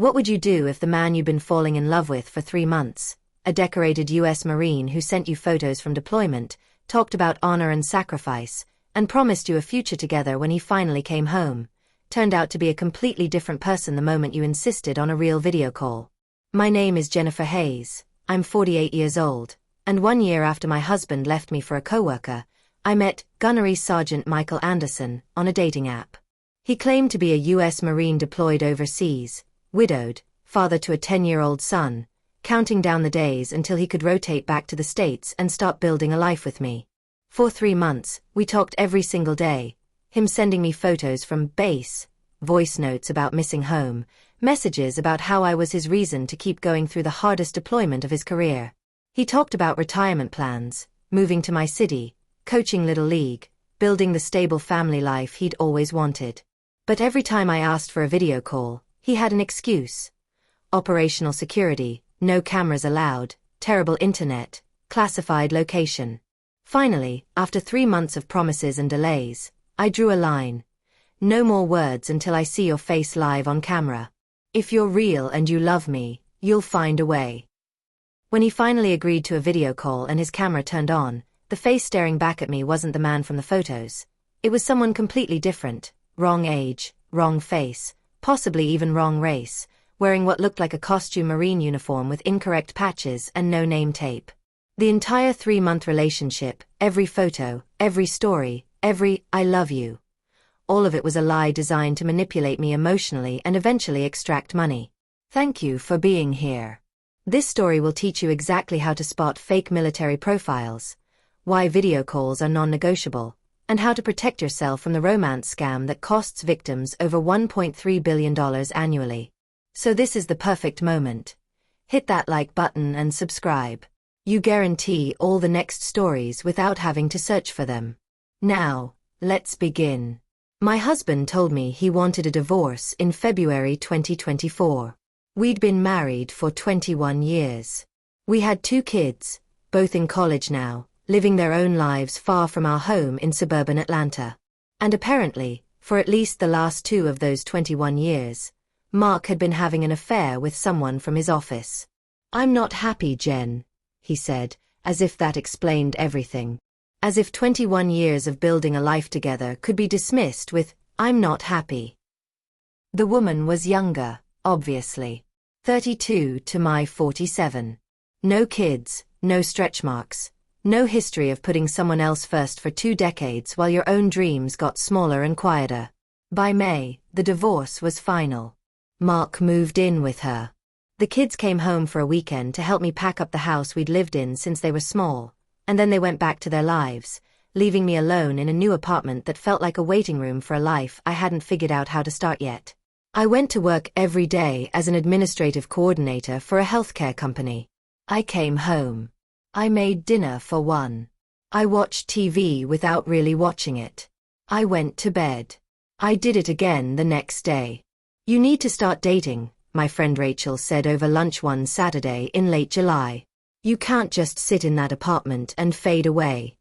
What would you do if the man you've been falling in love with for 3 months, a decorated US Marine who sent you photos from deployment, talked about honor and sacrifice, and promised you a future together when he finally came home, turned out to be a completely different person the moment you insisted on a real video call? My name is Jennifer Hayes, I'm 48 years old, and 1 year after my husband left me for a coworker, I met Gunnery Sergeant Michael Anderson on a dating app. He claimed to be a US Marine deployed overseas, widowed, father to a 10-year-old son, counting down the days until he could rotate back to the States and start building a life with me. For 3 months, we talked every single day, him sending me photos from base, voice notes about missing home, messages about how I was his reason to keep going through the hardest deployment of his career. He talked about retirement plans, moving to my city, coaching Little League, building the stable family life he'd always wanted. But every time I asked for a video call, he had an excuse. Operational security, no cameras allowed, terrible internet, classified location. Finally, after 3 months of promises and delays, I drew a line. No more words until I see your face live on camera. If you're real and you love me, you'll find a way. When he finally agreed to a video call and his camera turned on, the face staring back at me wasn't the man from the photos. It was someone completely different, wrong age, wrong face, possibly even wrong race, wearing what looked like a costume Marine uniform with incorrect patches and no name tape. The entire 3-month relationship, every photo, every story, every "I love you," all of it was a lie designed to manipulate me emotionally and eventually extract money. Thank you for being here. This story will teach you exactly how to spot fake military profiles, why video calls are non-negotiable, and how to protect yourself from the romance scam that costs victims over $1.3 billion annually. So this is the perfect moment. Hit that like button and subscribe. You guarantee all the next stories without having to search for them. Now, let's begin. My husband told me he wanted a divorce in February 2024. We'd been married for 21 years. We had 2 kids, both in college now, living their own lives far from our home in suburban Atlanta. And apparently, for at least the last 2 of those 21 years, Mark had been having an affair with someone from his office. "I'm not happy, Jen," he said, as if that explained everything. As if 21 years of building a life together could be dismissed with, "I'm not happy." The woman was younger, obviously. 32 to my 47. No kids, no stretch marks. No history of putting someone else first for 2 decades while your own dreams got smaller and quieter. By May, the divorce was final. Mark moved in with her. The kids came home for a weekend to help me pack up the house we'd lived in since they were small, and then they went back to their lives, leaving me alone in a new apartment that felt like a waiting room for a life I hadn't figured out how to start yet. I went to work every day as an administrative coordinator for a healthcare company. I came home. I made dinner for one. I watched TV without really watching it. I went to bed. I did it again the next day. "You need to start dating," my friend Rachel said over lunch one Saturday in late July. "You can't just sit in that apartment and fade away."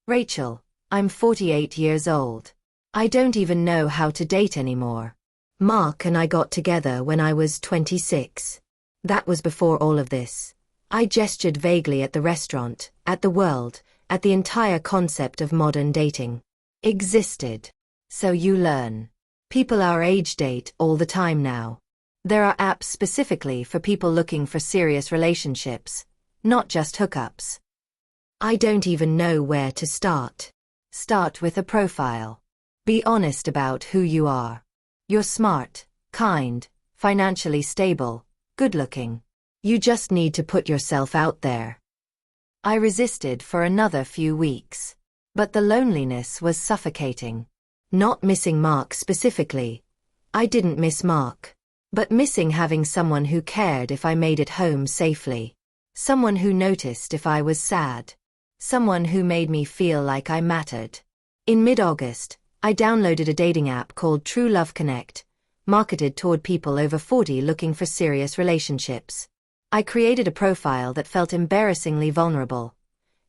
Rachel, I'm 48 years old. I don't even know how to date anymore. Mark and I got together when I was 26. That was before all of this. I gestured vaguely at the restaurant, at the world, at the entire concept of modern dating. Existed. So you learn. People our age date all the time now. There are apps specifically for people looking for serious relationships, not just hookups. I don't even know where to start. Start with a profile. Be honest about who you are. You're smart, kind, financially stable, good-looking. You just need to put yourself out there. I resisted for another few weeks. But the loneliness was suffocating. Not missing Mark specifically. I didn't miss Mark. But missing having someone who cared if I made it home safely. Someone who noticed if I was sad. Someone who made me feel like I mattered. In mid-August, I downloaded a dating app called True Love Connect, marketed toward people over 40 looking for serious relationships. I created a profile that felt embarrassingly vulnerable.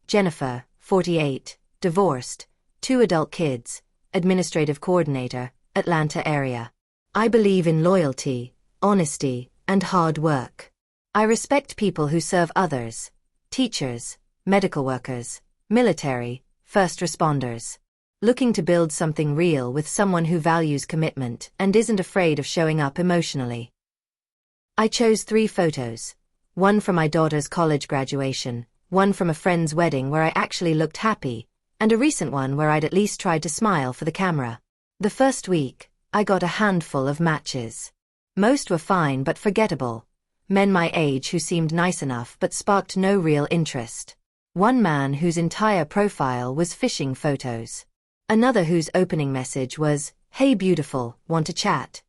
Jennifer, 48, divorced, 2 adult kids, administrative coordinator, Atlanta area. I believe in loyalty, honesty, and hard work. I respect people who serve others: teachers, medical workers, military, first responders. Looking to build something real with someone who values commitment and isn't afraid of showing up emotionally. I chose 3 photos. One from my daughter's college graduation, one from a friend's wedding where I actually looked happy, and a recent one where I'd at least tried to smile for the camera. The first week, I got a handful of matches. Most were fine but forgettable. Men my age who seemed nice enough but sparked no real interest. One man whose entire profile was fishing photos. Another whose opening message was, "Hey beautiful, want to chat?"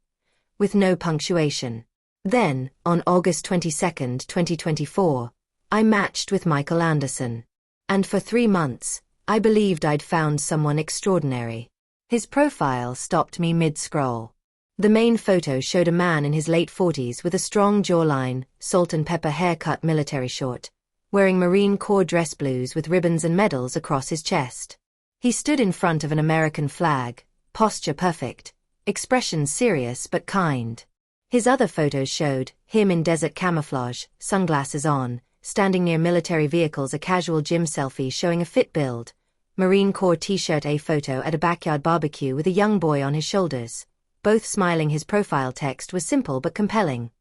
with no punctuation. Then, on August 22, 2024, I matched with Michael Anderson. And for 3 months, I believed I'd found someone extraordinary. His profile stopped me mid-scroll. The main photo showed a man in his late 40s with a strong jawline, salt and pepper haircut, military short, wearing Marine Corps dress blues with ribbons and medals across his chest. He stood in front of an American flag, posture perfect, expression serious but kind. His other photos showed him in desert camouflage, sunglasses on, standing near military vehicles, a casual gym selfie showing a fit build, Marine Corps t-shirt, a photo at a backyard barbecue with a young boy on his shoulders, both smiling. His profile text was simple but compelling.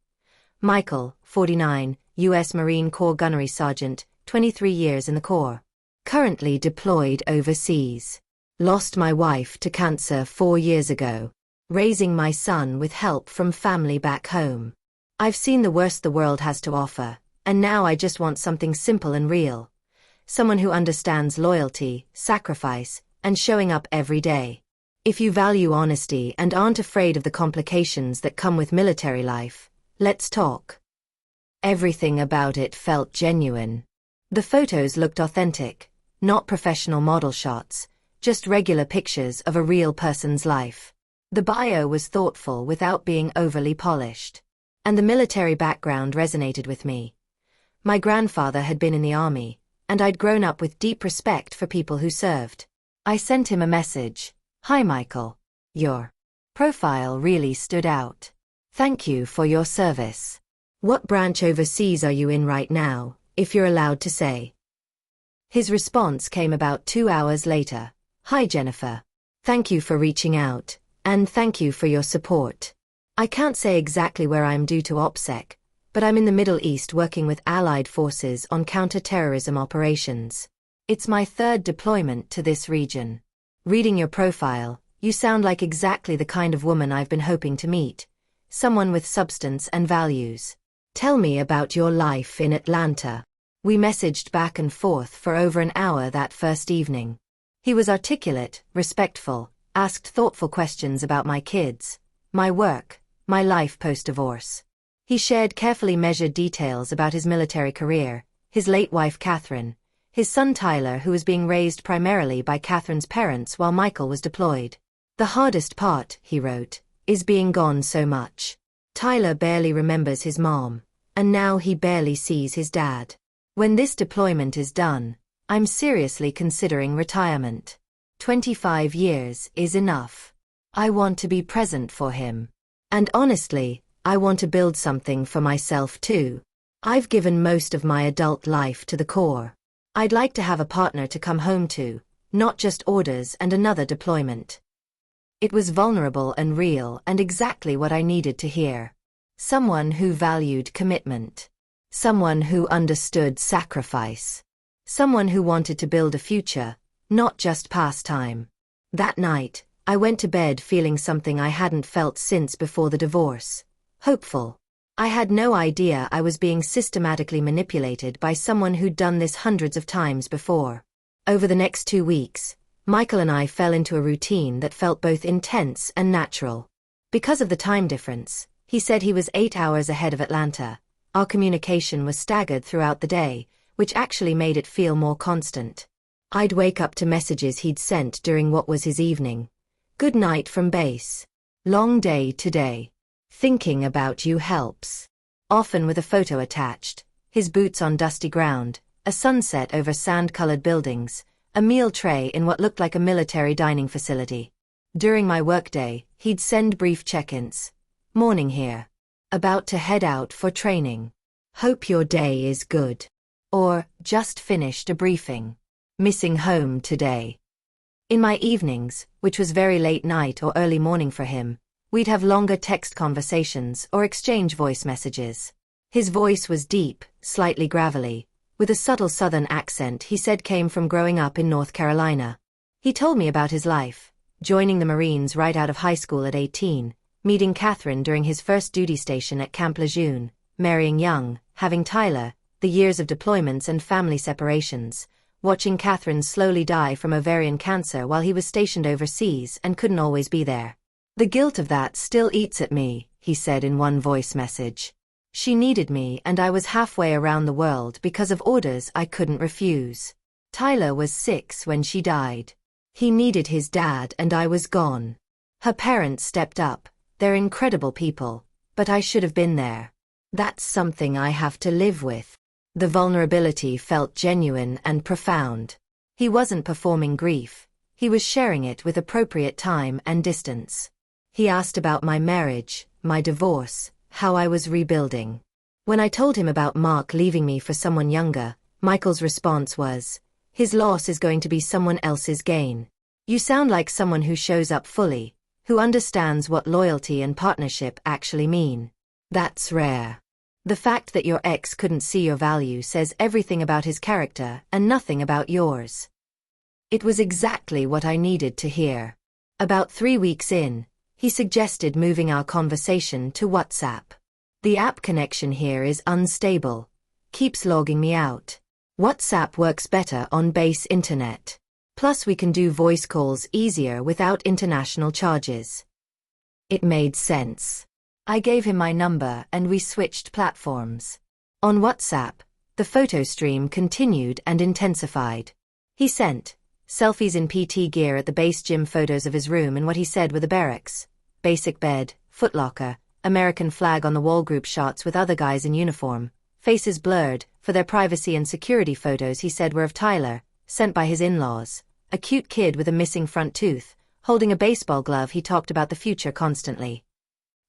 Michael, 49, U.S. Marine Corps gunnery sergeant, 23 years in the Corps. Currently deployed overseas. Lost my wife to cancer 4 years ago. Raising my son with help from family back home. I've seen the worst the world has to offer, and now I just want something simple and real. Someone who understands loyalty, sacrifice, and showing up every day. If you value honesty and aren't afraid of the complications that come with military life, let's talk. Everything about it felt genuine. The photos looked authentic. Not professional model shots, just regular pictures of a real person's life. The bio was thoughtful without being overly polished. And the military background resonated with me. My grandfather had been in the army, and I'd grown up with deep respect for people who served. I sent him a message. "Hi Michael. Your profile really stood out. Thank you for your service. What branch overseas are you in right now, if you're allowed to say?" His response came about 2 hours later. "Hi Jennifer. Thank you for reaching out, and thank you for your support. I can't say exactly where I'm due to OPSEC, but I'm in the Middle East working with Allied forces on counter-terrorism operations. It's my 3rd deployment to this region. Reading your profile, you sound like exactly the kind of woman I've been hoping to meet. Someone with substance and values. Tell me about your life in Atlanta." We messaged back and forth for over an hour that first evening. He was articulate, respectful, asked thoughtful questions about my kids, my work, my life post-divorce. He shared carefully measured details about his military career, his late wife Catherine, his son Tyler, who was being raised primarily by Catherine's parents while Michael was deployed. "The hardest part," he wrote, "is being gone so much. Tyler barely remembers his mom, and now he barely sees his dad. When this deployment is done, I'm seriously considering retirement. 25 years is enough. I want to be present for him. And honestly, I want to build something for myself too. I've given most of my adult life to the Corps. I'd like to have a partner to come home to, not just orders and another deployment." It was vulnerable and real, and exactly what I needed to hear. Someone who valued commitment. Someone who understood sacrifice. Someone who wanted to build a future, not just pass time. That night, I went to bed feeling something I hadn't felt since before the divorce. Hopeful. I had no idea I was being systematically manipulated by someone who'd done this hundreds of times before. Over the next 2 weeks, Michael and I fell into a routine that felt both intense and natural. Because of the time difference, he said he was 8 hours ahead of Atlanta. Our communication was staggered throughout the day, which actually made it feel more constant. I'd wake up to messages he'd sent during what was his evening. "Good night from base. Long day today. Thinking about you helps." Often with a photo attached, his boots on dusty ground, a sunset over sand-colored buildings, a meal tray in what looked like a military dining facility. During my workday, he'd send brief check-ins. "Morning here. About to head out for training. Hope your day is good. Or, just finished a briefing. Missing home today. In my evenings, which was very late night or early morning for him, we'd have longer text conversations or exchange voice messages. His voice was deep, slightly gravelly, with a subtle southern accent he said came from growing up in North Carolina. He told me about his life, joining the Marines right out of high school at 18, meeting Catherine during his first duty station at Camp Lejeune, marrying young, having Tyler, the years of deployments and family separations, watching Catherine slowly die from ovarian cancer while he was stationed overseas and couldn't always be there. The guilt of that still eats at me, he said in one voice message. She needed me and I was halfway around the world because of orders I couldn't refuse. Tyler was 6 when she died. He needed his dad and I was gone. Her parents stepped up, they're incredible people, but I should have been there. That's something I have to live with. The vulnerability felt genuine and profound. He wasn't performing grief, he was sharing it with appropriate time and distance. He asked about my marriage, my divorce, how I was rebuilding. When I told him about Mark leaving me for someone younger, Michael's response was, his loss is going to be someone else's gain. You sound like someone who shows up fully, who understands what loyalty and partnership actually mean. That's rare. The fact that your ex couldn't see your value says everything about his character and nothing about yours. It was exactly what I needed to hear. About 3 weeks in, he suggested moving our conversation to WhatsApp. The app connection here is unstable. Keeps logging me out. WhatsApp works better on base internet. Plus we can do voice calls easier without international charges. It made sense. I gave him my number and we switched platforms. On WhatsApp, the photo stream continued and intensified. He sent selfies in PT gear at the base gym, photos of his room and what he said were the barracks. Basic bed, footlocker, American flag on the wall, group shots with other guys in uniform, faces blurred, for their privacy, and security photos he said were of Tyler, sent by his in-laws, a cute kid with a missing front tooth, holding a baseball glove. He talked about the future constantly.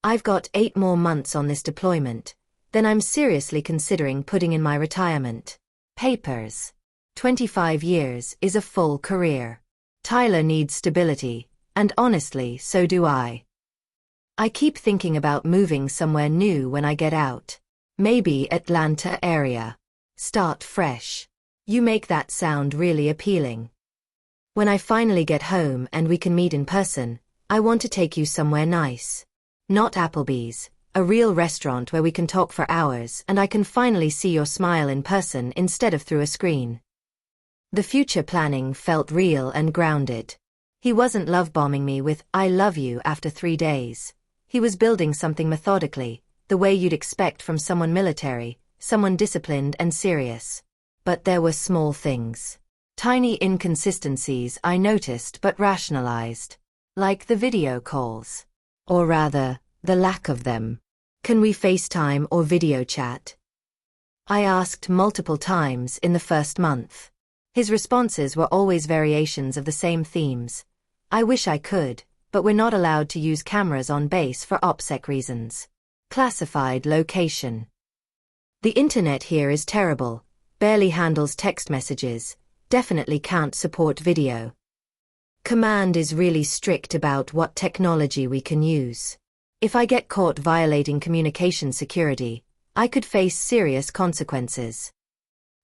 I've got 8 more months on this deployment, then I'm seriously considering putting in my retirement papers. 25 years is a full career. Tyler needs stability, and honestly, so do I. I keep thinking about moving somewhere new when I get out. Maybe Atlanta area. Start fresh. You make that sound really appealing. When I finally get home and we can meet in person, I want to take you somewhere nice. Not Applebee's, a real restaurant where we can talk for hours and I can finally see your smile in person instead of through a screen. The future planning felt real and grounded. He wasn't love-bombing me with "I love you" after 3 days. He was building something methodically, the way you'd expect from someone military, someone disciplined and serious. But there were small things. Tiny inconsistencies I noticed but rationalized. Like the video calls. Or rather, the lack of them. Can we FaceTime or video chat? I asked multiple times in the first month. His responses were always variations of the same themes. I wish I could, but we're not allowed to use cameras on base for OPSEC reasons. Classified location. The internet here is terrible, barely handles text messages, definitely can't support video. Command is really strict about what technology we can use. If I get caught violating communication security, I could face serious consequences.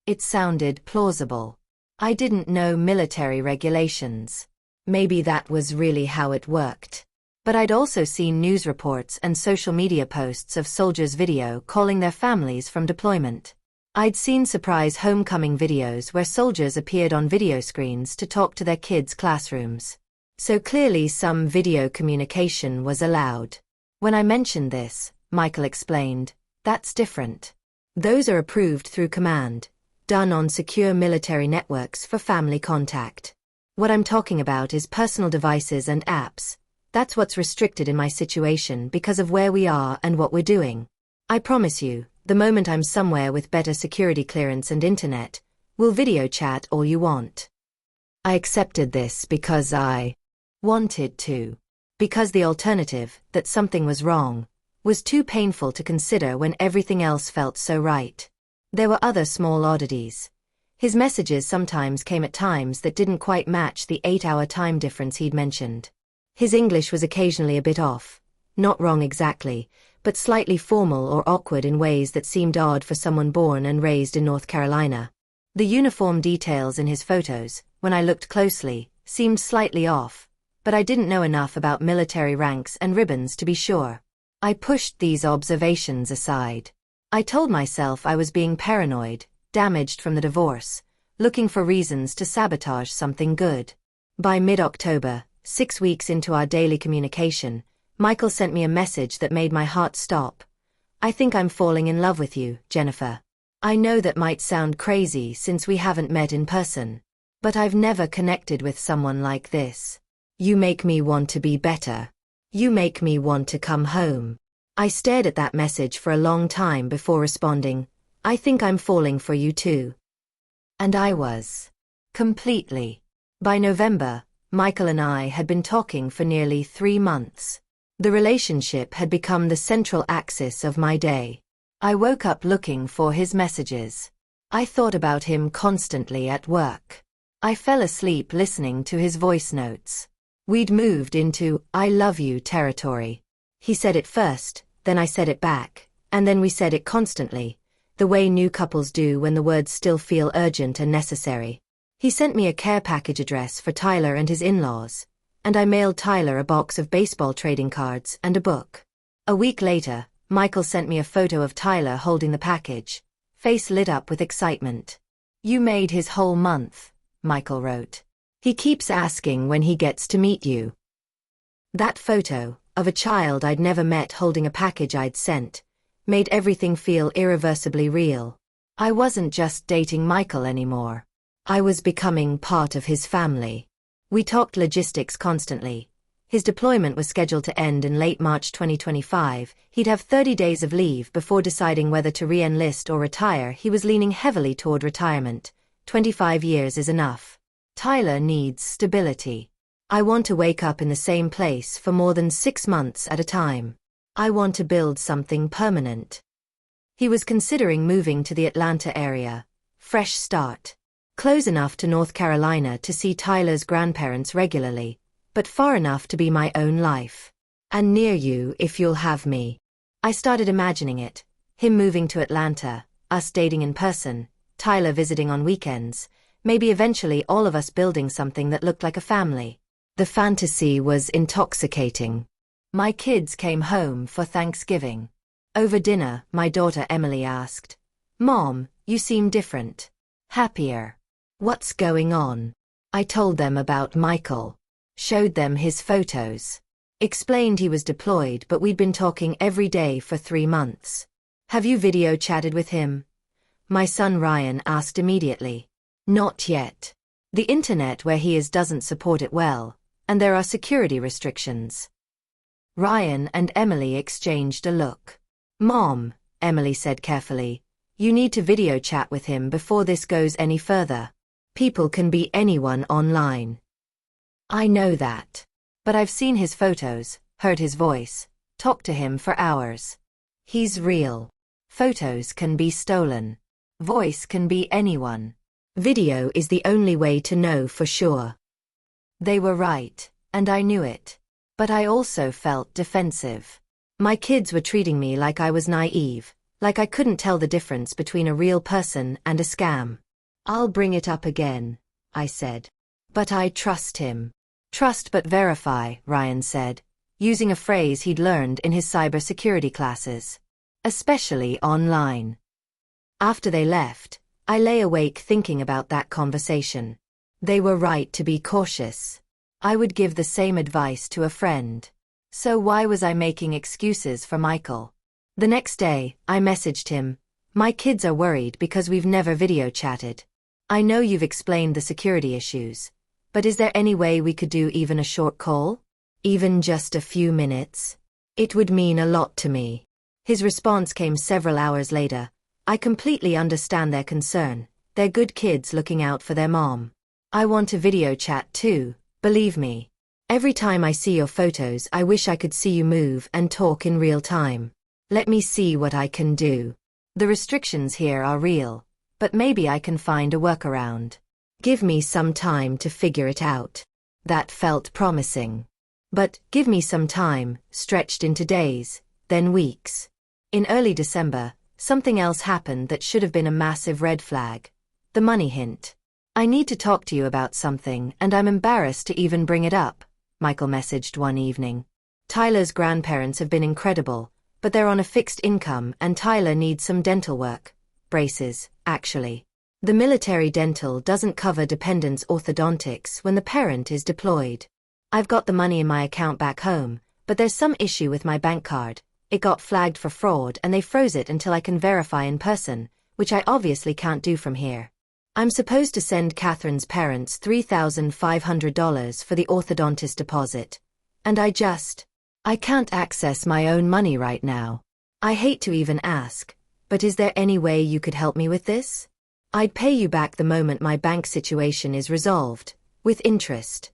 It sounded plausible. I didn't know military regulations. Maybe that was really how it worked. But I'd also seen news reports and social media posts of soldiers video calling their families from deployment. I'd seen surprise homecoming videos where soldiers appeared on video screens to talk to their kids' classrooms. So clearly some video communication was allowed. When I mentioned this, Michael explained, that's different. Those are approved through command, done on secure military networks for family contact. What I'm talking about is personal devices and apps. That's what's restricted in my situation because of where we are and what we're doing. I promise you, the moment I'm somewhere with better security clearance and internet, we'll video chat all you want. I accepted this because I wanted to. Because the alternative, that something was wrong, was too painful to consider when everything else felt so right. There were other small oddities. His messages sometimes came at times that didn't quite match the 8-hour time difference he'd mentioned. His English was occasionally a bit off, not wrong exactly, but slightly formal or awkward in ways that seemed odd for someone born and raised in North Carolina. The uniform details in his photos, when I looked closely, seemed slightly off, but I didn't know enough about military ranks and ribbons to be sure. I pushed these observations aside. I told myself I was being paranoid, damaged from the divorce, looking for reasons to sabotage something good. By mid-October, 6 weeks into our daily communication, Michael sent me a message that made my heart stop. "I think I'm falling in love with you, Jennifer. I know that might sound crazy since we haven't met in person, but I've never connected with someone like this. You make me want to be better. You make me want to come home." I stared at that message for a long time before responding, "I think I'm falling for you too." And I was. Completely. By November, Michael and I had been talking for nearly 3 months. The relationship had become the central axis of my day. I woke up looking for his messages. I thought about him constantly at work. I fell asleep listening to his voice notes. We'd moved into "I love you" territory. He said it first, then I said it back, and then we said it constantly, the way new couples do when the words still feel urgent and necessary. He sent me a care package address for Tyler and his in-laws, and I mailed Tyler a box of baseball trading cards and a book. A week later, Michael sent me a photo of Tyler holding the package, face lit up with excitement. "You made his whole month," Michael wrote. "He keeps asking when he gets to meet you." That photo, of a child I'd never met holding a package I'd sent, made everything feel irreversibly real. I wasn't just dating Michael anymore. I was becoming part of his family. We talked logistics constantly. His deployment was scheduled to end in late March 2025. He'd have 30 days of leave before deciding whether to re-enlist or retire. He was leaning heavily toward retirement. 25 years is enough. Tyler needs stability. I want to wake up in the same place for more than 6 months at a time. I want to build something permanent. He was considering moving to the Atlanta area. Fresh start. Close enough to North Carolina to see Tyler's grandparents regularly, but far enough to be my own life. And near you if you'll have me. I started imagining it. Him moving to Atlanta, us dating in person, Tyler visiting on weekends, maybe eventually all of us building something that looked like a family. The fantasy was intoxicating. My kids came home for Thanksgiving. Over dinner, my daughter Emily asked, "Mom, you seem different. Happier. What's going on?" I told them about Michael. Showed them his photos. Explained he was deployed but we'd been talking every day for 3 months. "Have you video chatted with him?" My son Ryan asked immediately. "Not yet. The internet where he is doesn't support it well, and there are security restrictions." Ryan and Emily exchanged a look. "Mom," Emily said carefully, "you need to video chat with him before this goes any further. People can be anyone online." I know that. But I've seen his photos, heard his voice, talked to him for hours. He's real. Photos can be stolen. Voice can be anyone. Video is the only way to know for sure. They were right, and I knew it. But I also felt defensive. My kids were treating me like I was naive, like I couldn't tell the difference between a real person and a scam. "I'll bring it up again," I said. "But I trust him." "Trust but verify," Ryan said, using a phrase he'd learned in his cybersecurity classes. Especially online. After they left, I lay awake thinking about that conversation. They were right to be cautious. I would give the same advice to a friend. So why was I making excuses for Michael? The next day, I messaged him, "My kids are worried because we've never video chatted. I know you've explained the security issues, but is there any way we could do even a short call? Even just a few minutes? It would mean a lot to me." His response came several hours later. "I completely understand their concern. They're good kids looking out for their mom. I want to video chat too, believe me. Every time I see your photos I wish I could see you move and talk in real time." Let me see what I can do. The restrictions here are real, but maybe I can find a workaround. Give me some time to figure it out. That felt promising. But give me some time stretched into days, then weeks. In early December, something else happened that should have been a massive red flag. The money hint. I need to talk to you about something, and I'm embarrassed to even bring it up, Michael messaged one evening. Tyler's grandparents have been incredible, but they're on a fixed income and Tyler needs some dental work. Braces, actually. The military dental doesn't cover dependents' orthodontics when the parent is deployed. I've got the money in my account back home, but there's some issue with my bank card. It got flagged for fraud and they froze it until I can verify in person, which I obviously can't do from here. I'm supposed to send Catherine's parents $3,500 for the orthodontist deposit. And I can't access my own money right now. I hate to even ask, but is there any way you could help me with this? I'd pay you back the moment my bank situation is resolved, with interest.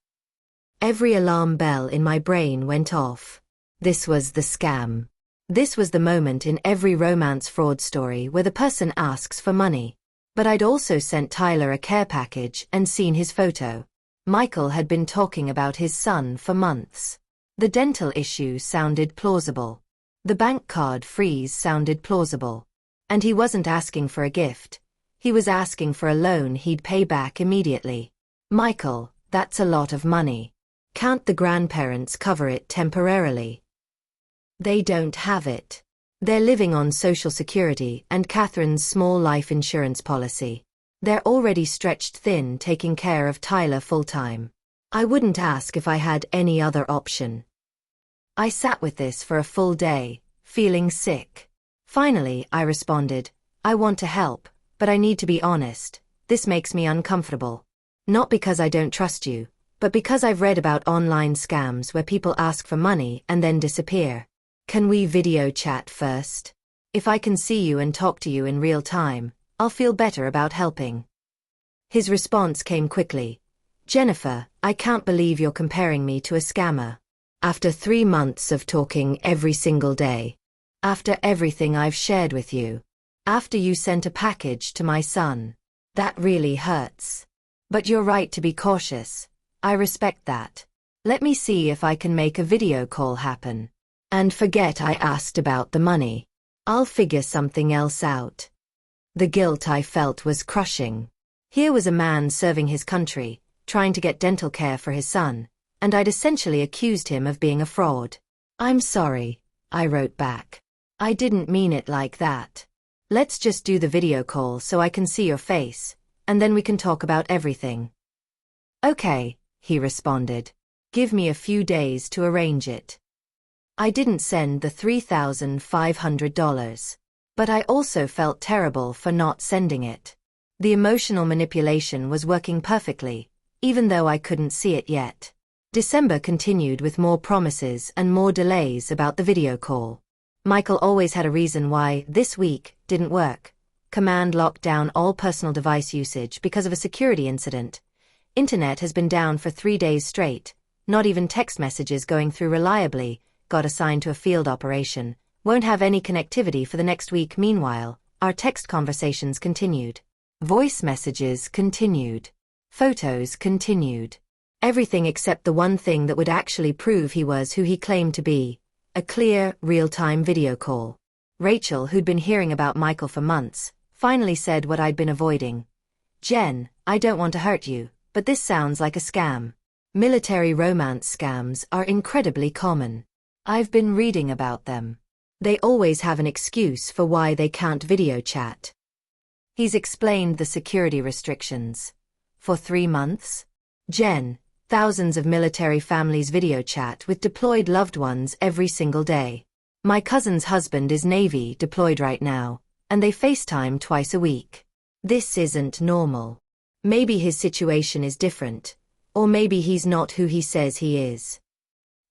Every alarm bell in my brain went off. This was the scam. This was the moment in every romance fraud story where the person asks for money. But I'd also sent Tyler a care package and seen his photo. Michael had been talking about his son for months. The dental issue sounded plausible. The bank card freeze sounded plausible. And he wasn't asking for a gift. He was asking for a loan he'd pay back immediately. Michael, that's a lot of money. Can't the grandparents cover it temporarily? They don't have it. They're living on Social Security and Catherine's small life insurance policy. They're already stretched thin taking care of Tyler full-time. I wouldn't ask if I had any other option. I sat with this for a full day, feeling sick. Finally, I responded, I want to help, but I need to be honest. This makes me uncomfortable. Not because I don't trust you, but because I've read about online scams where people ask for money and then disappear. Can we video chat first? If I can see you and talk to you in real time, I'll feel better about helping. His response came quickly. Jennifer, I can't believe you're comparing me to a scammer. After 3 months of talking every single day. After everything I've shared with you. After you sent a package to my son. That really hurts. But you're right to be cautious. I respect that. Let me see if I can make a video call happen. And forget I asked about the money. I'll figure something else out. The guilt I felt was crushing. Here was a man serving his country, trying to get dental care for his son, and I'd essentially accused him of being a fraud. I'm sorry, I wrote back. I didn't mean it like that. Let's just do the video call so I can see your face, and then we can talk about everything. Okay, he responded. Give me a few days to arrange it. I didn't send the $3,500. But I also felt terrible for not sending it. The emotional manipulation was working perfectly, even though I couldn't see it yet. December continued with more promises and more delays about the video call. Michael always had a reason why this week didn't work. Command locked down all personal device usage because of a security incident. Internet has been down for 3 days straight. Not even text messages going through reliably. Got assigned to a field operation. Won't have any connectivity for the next week. Meanwhile, our text conversations continued. Voice messages continued. Photos continued. Everything except the one thing that would actually prove he was who he claimed to be. A clear, real-time video call. Rachel, who'd been hearing about Michael for months, finally said what I'd been avoiding. Jen, I don't want to hurt you, but this sounds like a scam. Military romance scams are incredibly common. I've been reading about them. They always have an excuse for why they can't video chat. He's explained the security restrictions. For 3 months? Jen, thousands of military families video chat with deployed loved ones every single day. My cousin's husband is Navy deployed right now, and they FaceTime twice a week. This isn't normal. Maybe his situation is different, or maybe he's not who he says he is.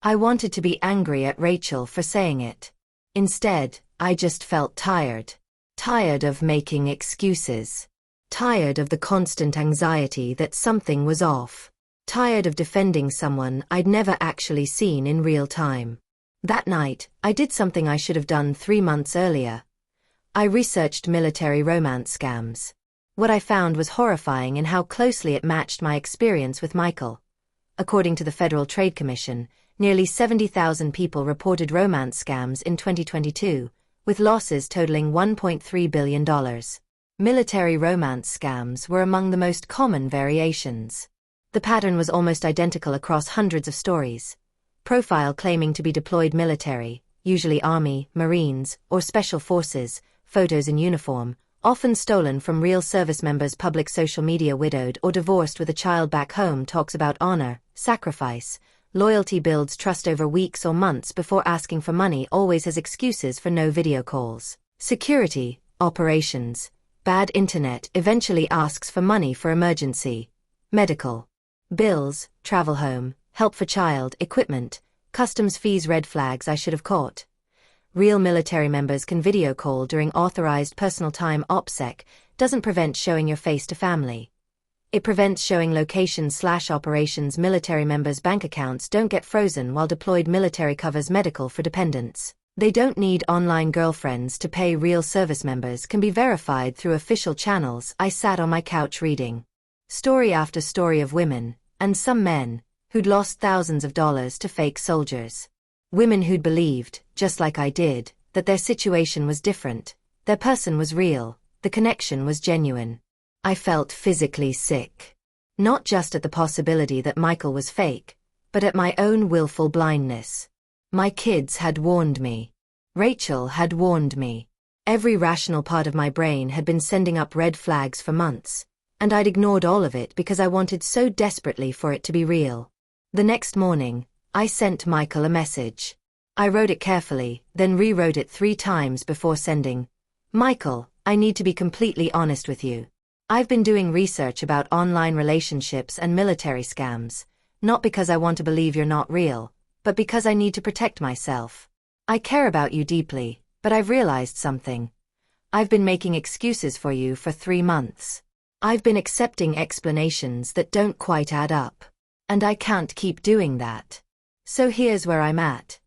I wanted to be angry at Rachel for saying it. Instead, I just felt tired. Tired of making excuses. Tired of the constant anxiety that something was off. Tired of defending someone I'd never actually seen in real time. That night, I did something I should have done 3 months earlier. I researched military romance scams. What I found was horrifying in how closely it matched my experience with Michael. According to the Federal Trade Commission, nearly 70,000 people reported romance scams in 2022, with losses totaling $1.3 billion. Military romance scams were among the most common variations. The pattern was almost identical across hundreds of stories. Profile claiming to be deployed military, usually Army, Marines, or Special Forces, photos in uniform, often stolen from real service members. Public social media. Widowed or divorced with a child back home talks about honor, sacrifice, loyalty. Builds trust over weeks or months before asking for money. Always has excuses for no video calls. Security, operations, bad internet. Eventually asks for money for emergency, medical bills, travel home, help for child, equipment, customs fees. Red flags I should have caught. Real military members can video call during authorized personal time. OPSEC doesn't prevent showing your face to family. It prevents showing locations/operations. Military members' bank accounts don't get frozen while deployed. Military covers medical for dependents. They don't need online girlfriends to pay. Real service members can be verified through official channels. I sat on my couch reading story after story of women, and some men, who'd lost thousands of dollars to fake soldiers. Women who'd believed, just like I did, that their situation was different, their person was real, the connection was genuine. I felt physically sick. Not just at the possibility that Michael was fake, but at my own willful blindness. My kids had warned me. Rachel had warned me. Every rational part of my brain had been sending up red flags for months, and I'd ignored all of it because I wanted so desperately for it to be real. The next morning, I sent Michael a message. I wrote it carefully, then rewrote it 3 times before sending. Michael, I need to be completely honest with you. I've been doing research about online relationships and military scams, not because I want to believe you're not real, but because I need to protect myself. I care about you deeply, but I've realized something. I've been making excuses for you for 3 months. I've been accepting explanations that don't quite add up. And I can't keep doing that. So here's where I'm at.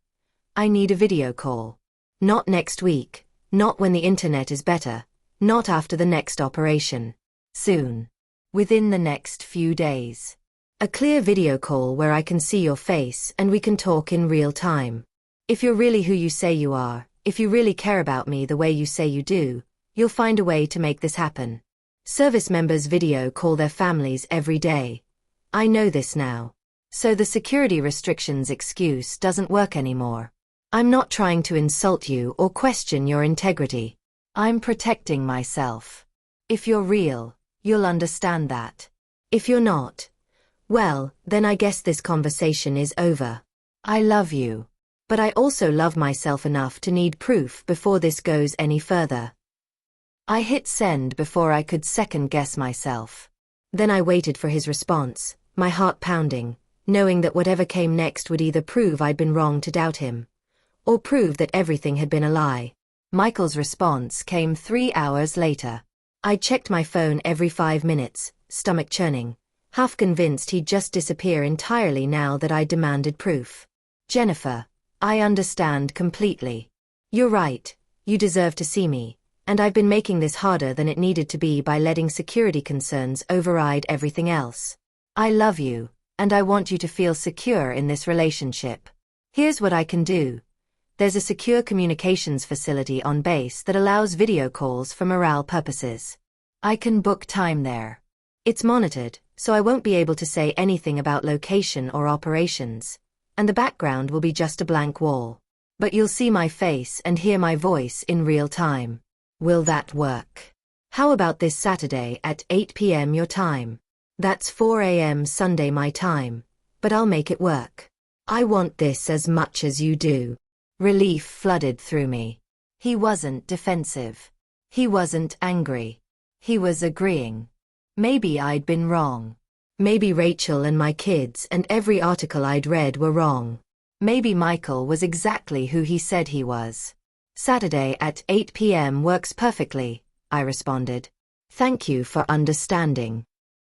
I need a video call. Not next week, not when the internet is better, not after the next operation. Soon. Within the next few days. A clear video call where I can see your face and we can talk in real time. If you're really who you say you are, if you really care about me the way you say you do, you'll find a way to make this happen. Service members video call their families every day. I know this now. So the security restrictions excuse doesn't work anymore. I'm not trying to insult you or question your integrity. I'm protecting myself. If you're real, you'll understand that. If you're not, well, then I guess this conversation is over. I love you. But I also love myself enough to need proof before this goes any further. I hit send before I could second-guess myself. Then I waited for his response, my heart pounding, knowing that whatever came next would either prove I'd been wrong to doubt him, or prove that everything had been a lie. Michael's response came 3 hours later. I checked my phone every 5 minutes, stomach churning, half convinced he'd just disappear entirely now that I demanded proof. Jennifer, I understand completely. You're right, you deserve to see me, and I've been making this harder than it needed to be by letting security concerns override everything else. I love you, and I want you to feel secure in this relationship. Here's what I can do. There's a secure communications facility on base that allows video calls for morale purposes. I can book time there. It's monitored, so I won't be able to say anything about location or operations, and the background will be just a blank wall. But you'll see my face and hear my voice in real time. Will that work? How about this Saturday at 8 p.m. your time? That's 4 a.m. Sunday my time, but I'll make it work. I want this as much as you do. Relief flooded through me. He wasn't defensive. He wasn't angry. He was agreeing. Maybe I'd been wrong. Maybe Rachel and my kids and every article I'd read were wrong. Maybe Michael was exactly who he said he was. Saturday at 8 p.m. works perfectly, I responded. Thank you for understanding.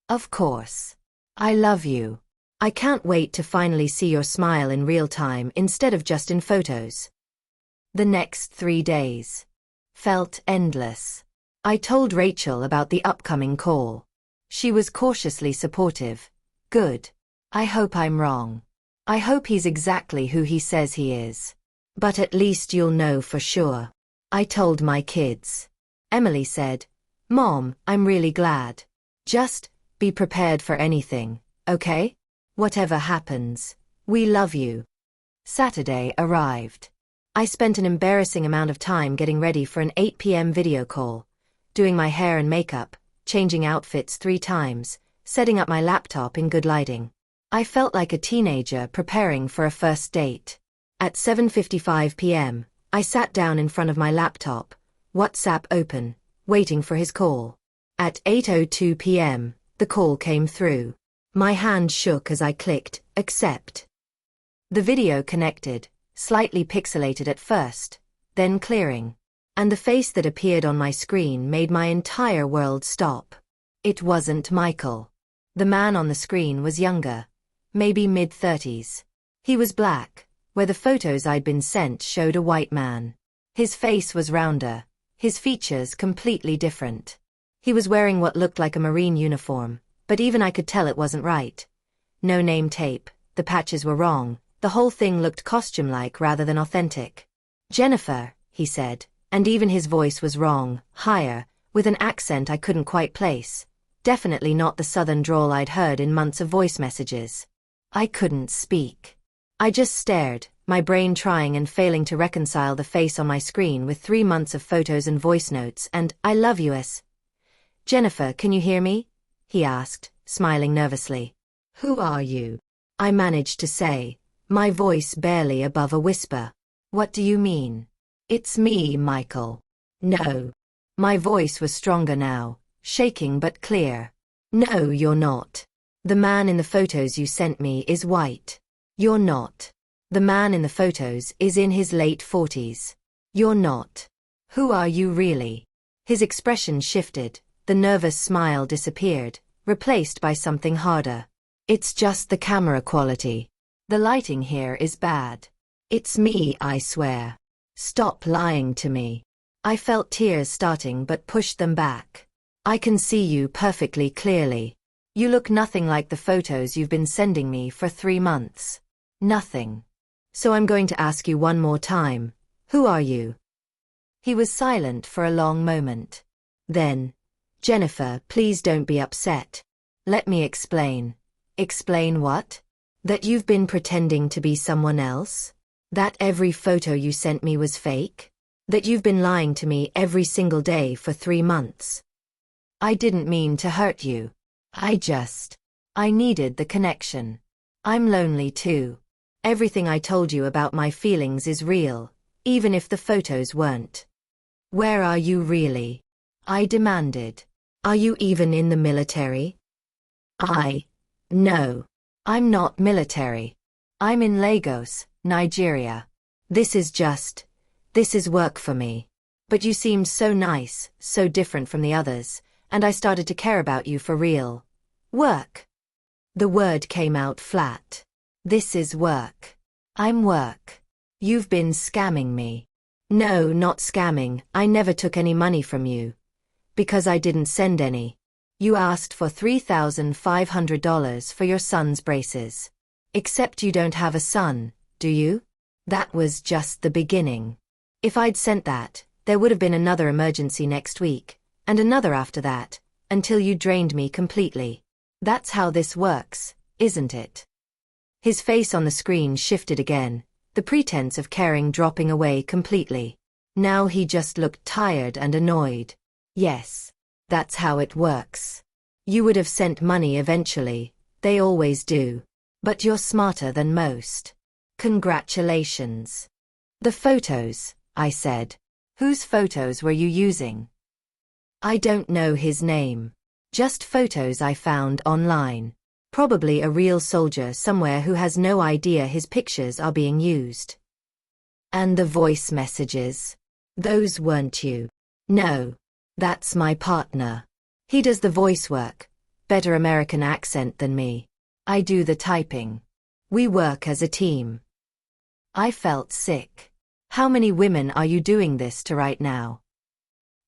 Of course. I love you. I can't wait to finally see your smile in real time instead of just in photos. The next 3 days felt endless. I told Rachel about the upcoming call. She was cautiously supportive. Good. I hope I'm wrong. I hope he's exactly who he says he is. But at least you'll know for sure. I told my kids. Emily said, Mom, I'm really glad. Just be prepared for anything, okay? Whatever happens, we love you. Saturday arrived. I spent an embarrassing amount of time getting ready for an 8 p.m. video call, doing my hair and makeup, changing outfits 3 times, setting up my laptop in good lighting. I felt like a teenager preparing for a first date. At 7:55 p.m., I sat down in front of my laptop, WhatsApp open, waiting for his call. At 8:02 p.m., the call came through. My hand shook as I clicked, accept. The video connected, slightly pixelated at first, then clearing. And the face that appeared on my screen made my entire world stop. It wasn't Michael. The man on the screen was younger, maybe mid-30s. He was black, where the photos I'd been sent showed a white man. His face was rounder, his features completely different. He was wearing what looked like a Marine uniform, but even I could tell it wasn't right. No name tape, the patches were wrong, the whole thing looked costume-like rather than authentic. Jennifer, he said, and even his voice was wrong, higher, with an accent I couldn't quite place. Definitely not the southern drawl I'd heard in months of voice messages. I couldn't speak. I just stared, my brain trying and failing to reconcile the face on my screen with 3 months of photos and voice notes and I love you. Jennifer, can you hear me? He asked, smiling nervously. Who are you? I managed to say, my voice barely above a whisper. What do you mean? It's me, Michael. No. My voice was stronger now, shaking but clear. No, you're not. The man in the photos you sent me is white. You're not. The man in the photos is in his late 40s. You're not. Who are you really? His expression shifted, the nervous smile disappeared, replaced by something harder. It's just the camera quality. The lighting here is bad. It's me, I swear. Stop lying to me. I felt tears starting but pushed them back. I can see you perfectly clearly. You look nothing like the photos you've been sending me for 3 months. Nothing. So I'm going to ask you one more time. Who are you? He was silent for a long moment. Then, Jennifer, please don't be upset. Let me explain. Explain what? That you've been pretending to be someone else? That every photo you sent me was fake? That you've been lying to me every single day for 3 months? I didn't mean to hurt you. I needed the connection. I'm lonely too. Everything I told you about my feelings is real, even if the photos weren't. Where are you really? I demanded. Are you even in the military? No. I'm not military. I'm in Lagos, Nigeria. This is work for me. But you seemed so nice, so different from the others, and I started to care about you for real. Work. The word came out flat. This is work. I'm work. You've been scamming me. No, not scamming, I never took any money from you. Because I didn't send any. You asked for $3,500 for your son's braces. Except you don't have a son, do you? That was just the beginning. If I'd sent that, there would have been another emergency next week, and another after that, until you drained me completely. That's how this works, isn't it? His face on the screen shifted again, the pretense of caring dropping away completely. Now he just looked tired and annoyed. Yes, that's how it works. You would have sent money eventually, they always do. But you're smarter than most. Congratulations. The photos, I said. Whose photos were you using? I don't know his name. Just photos I found online. Probably a real soldier somewhere who has no idea his pictures are being used. And the voice messages? Those weren't you. No. That's my partner. He does the voice work. Better American accent than me. I do the typing. We work as a team. I felt sick. How many women are you doing this to right now?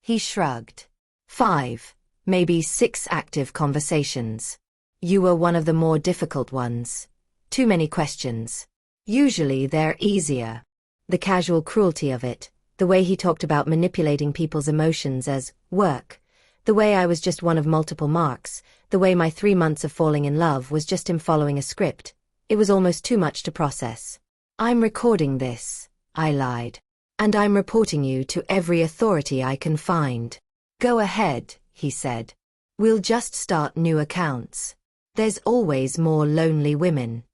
He shrugged. 5, maybe 6 active conversations. You were one of the more difficult ones. Too many questions. Usually they're easier. The casual cruelty of it, the way he talked about manipulating people's emotions as work, the way I was just one of multiple marks, the way my 3 months of falling in love was just him following a script. It was almost too much to process. I'm recording this, I lied. And I'm reporting you to every authority I can find. Go ahead, he said. We'll just start new accounts. There's always more lonely women.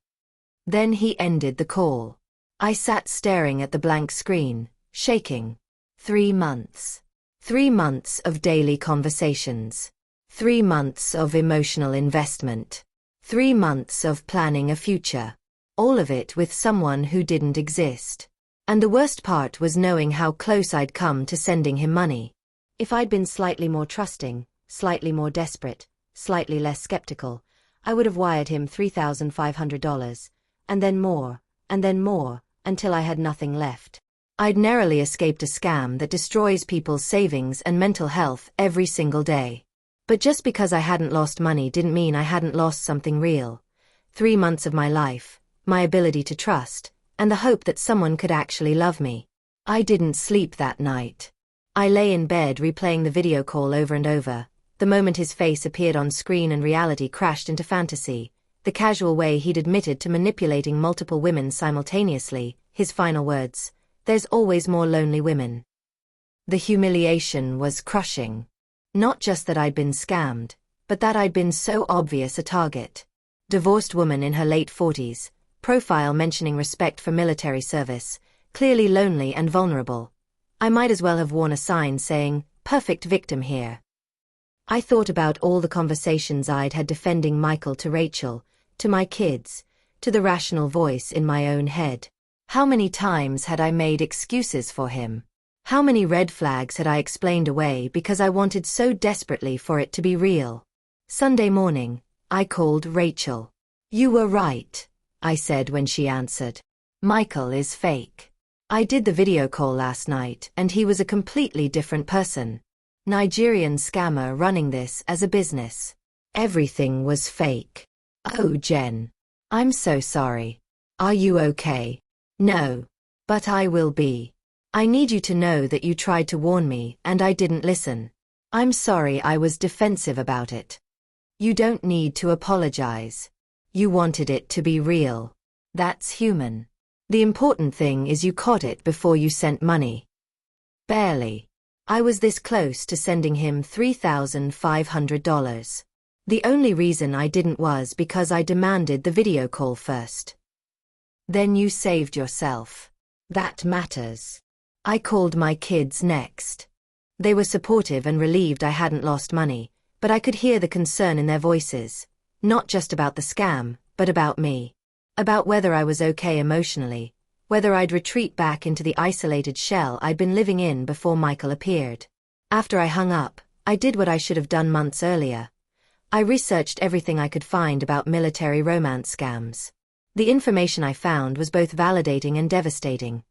Then he ended the call. I sat staring at the blank screen, shaking. 3 months. 3 months of daily conversations. 3 months of emotional investment. 3 months of planning a future. All of it with someone who didn't exist. And the worst part was knowing how close I'd come to sending him money. If I'd been slightly more trusting, slightly more desperate, slightly less skeptical, I would have wired him $3,500, and then more, until I had nothing left. I'd narrowly escaped a scam that destroys people's savings and mental health every single day. But just because I hadn't lost money didn't mean I hadn't lost something real. 3 months of my life, my ability to trust, and the hope that someone could actually love me. I didn't sleep that night. I lay in bed replaying the video call over and over. The moment his face appeared on screen and reality crashed into fantasy, the casual way he'd admitted to manipulating multiple women simultaneously, his final words, "There's always more lonely women." The humiliation was crushing. Not just that I'd been scammed, but that I'd been so obvious a target. Divorced woman in her late 40s, profile mentioning respect for military service, clearly lonely and vulnerable. I might as well have worn a sign saying, "Perfect victim here." I thought about all the conversations I'd had defending Michael to Rachel, to my kids, to the rational voice in my own head. How many times had I made excuses for him? How many red flags had I explained away because I wanted so desperately for it to be real? Sunday morning, I called Rachel. "You were right," I said when she answered. "Michael is fake. I did the video call last night and he was a completely different person. Nigerian scammer running this as a business. Everything was fake." "Oh, Jen. I'm so sorry. Are you okay?" "No. But I will be. I need you to know that you tried to warn me and I didn't listen. I'm sorry I was defensive about it." "You don't need to apologize. You wanted it to be real. That's human. The important thing is you caught it before you sent money." Barely. I was this close to sending him $3,500. The only reason I didn't was because I demanded the video call first. Then you saved yourself. That matters. I called my kids next. They were supportive and relieved I hadn't lost money, but I could hear the concern in their voices. Not just about the scam, but about me. About whether I was okay emotionally, whether I'd retreat back into the isolated shell I'd been living in before Michael appeared. After I hung up, I did what I should have done months earlier. I researched everything I could find about military romance scams. The information I found was both validating and devastating.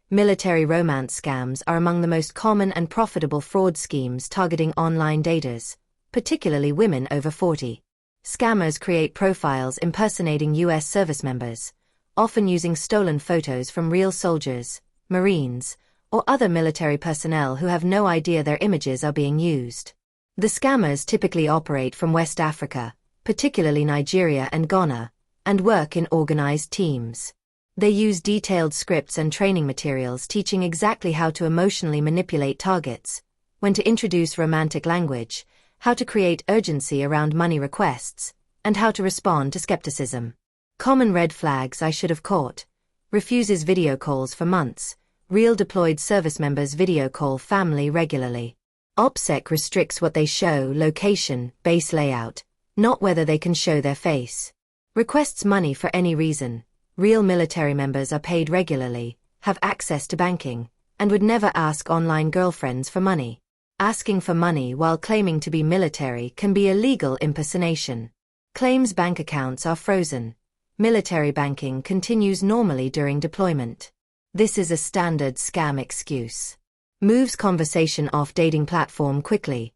Military romance scams are among the most common and profitable fraud schemes targeting online daters, particularly women over 40. Scammers create profiles impersonating U.S. service members, often using stolen photos from real soldiers, Marines, or other military personnel who have no idea their images are being used. The scammers typically operate from West Africa, particularly Nigeria and Ghana, and work in organized teams. They use detailed scripts and training materials teaching exactly how to emotionally manipulate targets, when to introduce romantic language, how to create urgency around money requests, and how to respond to skepticism. Common red flags I should have caught. Refuses video calls for months. Real deployed service members video call family regularly. OPSEC restricts what they show, location, base layout, not whether they can show their face. Requests money for any reason. Real military members are paid regularly, have access to banking, and would never ask online girlfriends for money. Asking for money while claiming to be military can be illegal impersonation. Claims bank accounts are frozen. Military banking continues normally during deployment. This is a standard scam excuse. Moves conversation off dating platform quickly.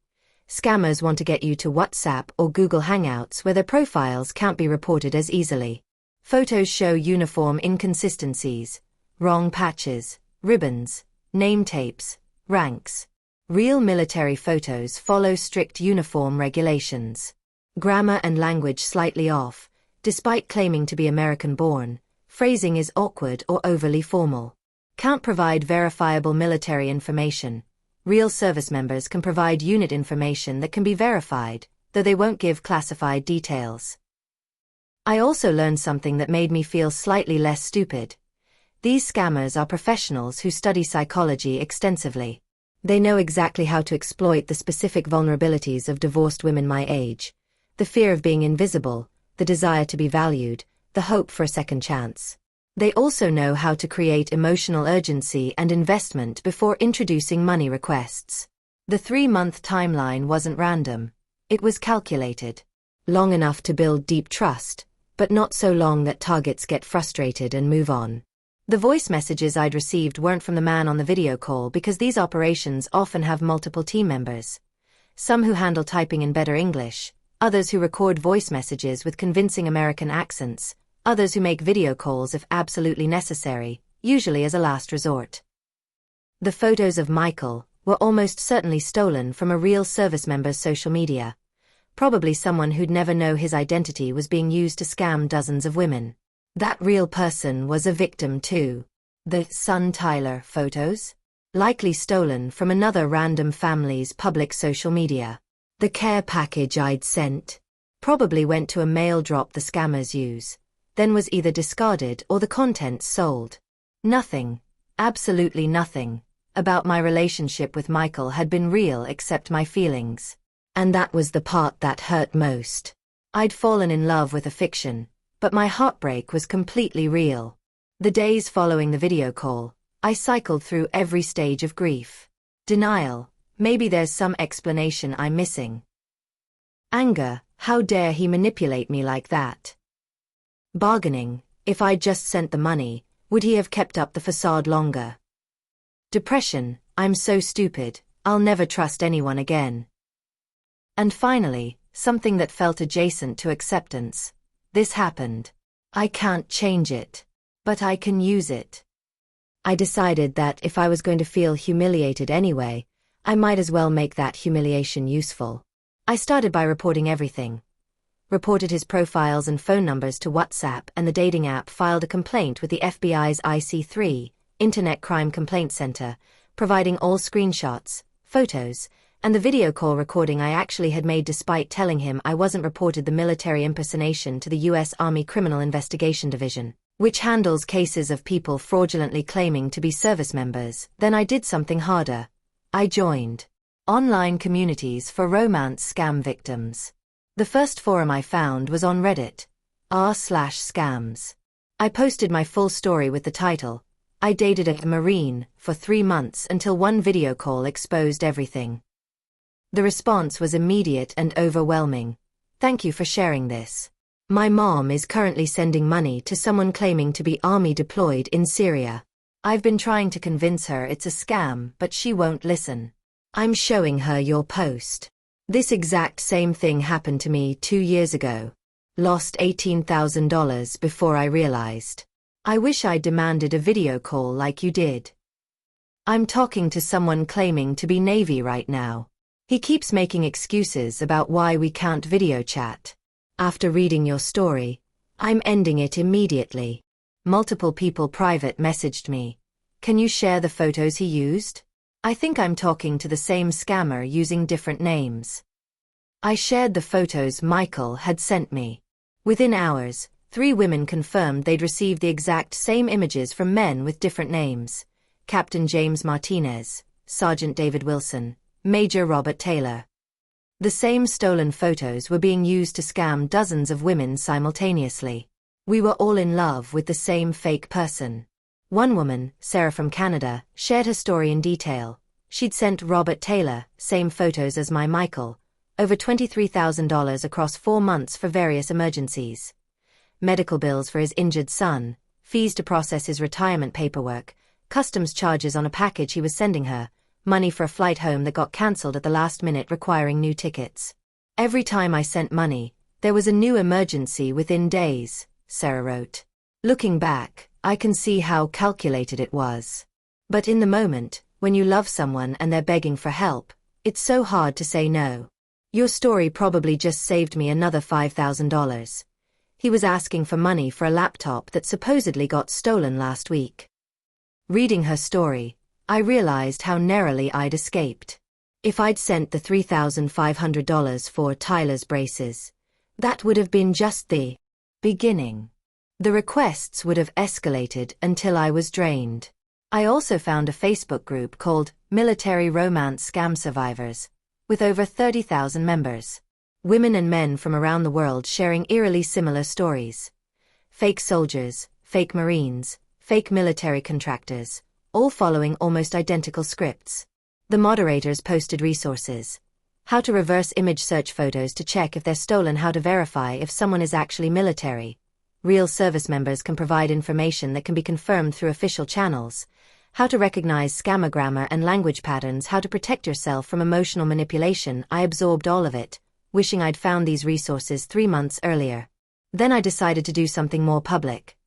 Scammers want to get you to WhatsApp or Google Hangouts where their profiles can't be reported as easily. Photos show uniform inconsistencies, wrong patches, ribbons, name tapes, ranks. Real military photos follow strict uniform regulations. Grammar and language slightly off. Despite claiming to be American-born, phrasing is awkward or overly formal. Can't provide verifiable military information. Real service members can provide unit information that can be verified, though they won't give classified details. I also learned something that made me feel slightly less stupid. These scammers are professionals who study psychology extensively. They know exactly how to exploit the specific vulnerabilities of divorced women my age. The fear of being invisible, the desire to be valued, the hope for a second chance. They also know how to create emotional urgency and investment before introducing money requests. The 3-month timeline wasn't random. It was calculated. Long enough to build deep trust, but not so long that targets get frustrated and move on. The voice messages I'd received weren't from the man on the video call because these operations often have multiple team members. Some who handle typing in better English, others who record voice messages with convincing American accents, others who make video calls if absolutely necessary, usually as a last resort. The photos of Michael were almost certainly stolen from a real service member's social media. Probably someone who'd never know his identity was being used to scam dozens of women. That real person was a victim too. The son Tyler photos? Likely stolen from another random family's public social media. The care package I'd sent probably went to a mail drop the scammers use, then was either discarded or the contents sold. Nothing, absolutely nothing, about my relationship with Michael had been real except my feelings. And that was the part that hurt most. I'd fallen in love with a fiction, but my heartbreak was completely real. The days following the video call, I cycled through every stage of grief. Denial, maybe there's some explanation I'm missing. Anger, how dare he manipulate me like that? Bargaining, if I'd just sent the money, would he have kept up the facade longer? Depression, I'm so stupid, I'll never trust anyone again. And finally, something that felt adjacent to acceptance. This happened. I can't change it. But I can use it. I decided that if I was going to feel humiliated anyway, I might as well make that humiliation useful. I started by reporting everything. Reported his profiles and phone numbers to WhatsApp, and the dating app filed a complaint with the FBI's IC3, Internet Crime Complaint Center, providing all screenshots, photos, and the video call recording I actually had made despite telling him I wasn't. Reported the military impersonation to the U.S. Army Criminal Investigation Division, which handles cases of people fraudulently claiming to be service members. Then I did something harder. I joined online communities for romance scam victims. The first forum I found was on Reddit, r/scams. I posted my full story with the title, I dated a Marine for 3 months until one video call exposed everything. The response was immediate and overwhelming. Thank you for sharing this. My mom is currently sending money to someone claiming to be army deployed in Syria. I've been trying to convince her it's a scam, but she won't listen. I'm showing her your post. This exact same thing happened to me 2 years ago. Lost $18,000 before I realized. I wish I demanded a video call like you did. I'm talking to someone claiming to be Navy right now. He keeps making excuses about why we can't video chat. After reading your story, I'm ending it immediately. Multiple people private messaged me. Can you share the photos he used? I think I'm talking to the same scammer using different names. I shared the photos Michael had sent me. Within hours, 3 women confirmed they'd received the exact same images from men with different names. Captain James Martinez, Sergeant David Wilson, Major Robert Taylor. The same stolen photos were being used to scam dozens of women simultaneously. We were all in love with the same fake person. One woman, Sarah from Canada, shared her story in detail. She'd sent Robert Taylor, same photos as my Michael, Over $23,000 across 4 months for various emergencies. Medical bills for his injured son, fees to process his retirement paperwork, customs charges on a package he was sending her, money for a flight home that got cancelled at the last minute requiring new tickets. Every time I sent money, there was a new emergency within days, Sarah wrote. Looking back, I can see how calculated it was. But in the moment, when you love someone and they're begging for help, it's so hard to say no. Your story probably just saved me another $5,000. He was asking for money for a laptop that supposedly got stolen last week. Reading her story, I realized how narrowly I'd escaped. If I'd sent the $3,500 for Tyler's braces, that would have been just the beginning. The requests would have escalated until I was drained. I also found a Facebook group called Military Romance Scam Survivors, with over 30,000 members. Women and men from around the world sharing eerily similar stories. Fake soldiers, fake Marines, fake military contractors, all following almost identical scripts. The moderators posted resources. How to reverse image search photos to check if they're stolen, how to verify if someone is actually military. Real service members can provide information that can be confirmed through official channels. How to recognize scammer grammar and language patterns, how to protect yourself from emotional manipulation. I absorbed all of it, wishing I'd found these resources 3 months earlier. Then I decided to do something more public.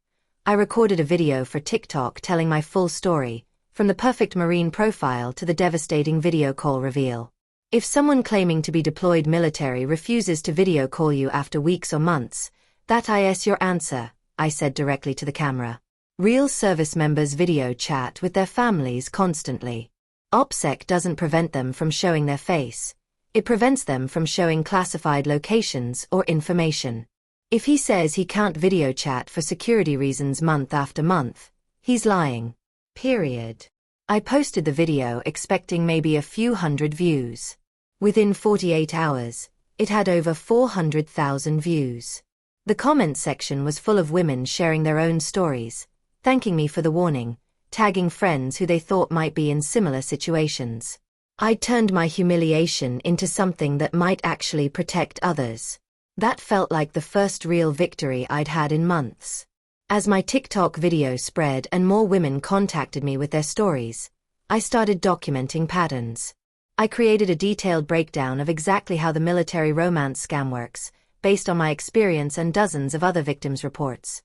I recorded a video for TikTok telling my full story, from the perfect Marine profile to the devastating video call reveal. If someone claiming to be deployed military refuses to video call you after weeks or months, that is your answer, I said directly to the camera. Real service members video chat with their families constantly. OPSEC doesn't prevent them from showing their face. It prevents them from showing classified locations or information. If he says he can't video chat for security reasons month after month, he's lying. Period. I posted the video expecting maybe a few hundred views. Within 48 hours, it had over 400,000 views. The comment section was full of women sharing their own stories, thanking me for the warning, tagging friends who they thought might be in similar situations. I turned my humiliation into something that might actually protect others. That felt like the first real victory I'd had in months. As my TikTok video spread and more women contacted me with their stories, I started documenting patterns. I created a detailed breakdown of exactly how the military romance scam works, based on my experience and dozens of other victims' reports.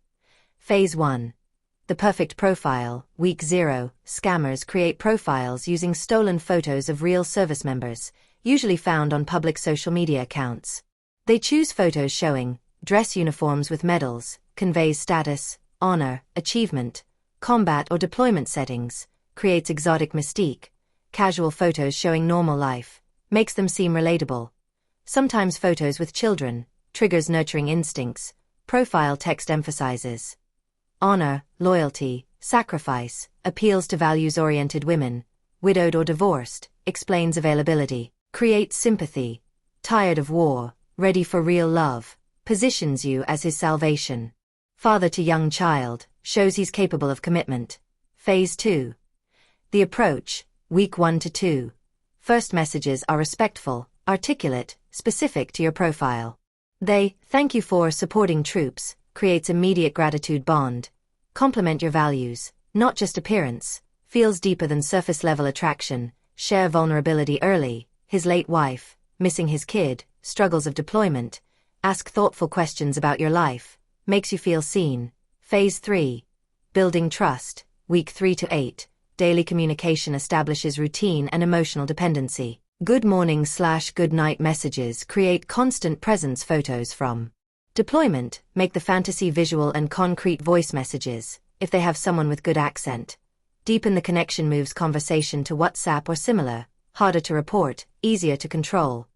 Phase 1. The perfect profile. Week 0. Scammers create profiles using stolen photos of real service members, usually found on public social media accounts. They choose photos showing dress uniforms with medals, conveys status, honor, achievement, combat or deployment settings, creates exotic mystique, casual photos showing normal life, makes them seem relatable. Sometimes photos with children, triggers nurturing instincts, profile text emphasizes honor, loyalty, sacrifice, appeals to values-oriented women, widowed or divorced, explains availability, creates sympathy, tired of war, ready for real love, positions you as his salvation. Father to young child, shows he's capable of commitment. Phase 2. The approach. Week 1 to 2. First messages are respectful, articulate, specific to your profile. They, thank you for supporting troops, creates immediate gratitude bond. Compliment your values, not just appearance, feels deeper than surface-level attraction, share vulnerability early, his late wife, missing his kid, struggles of deployment, ask thoughtful questions about your life, makes you feel seen. Phase 3. Building trust. Week 3 to 8. Daily communication establishes routine and emotional dependency. Good morning/good night messages create constant presence. Photos from deployment make the fantasy visual and concrete. Voice messages, if they have someone with good accent, deepen the connection. Moves conversation to WhatsApp or similar, harder to report, easier to control.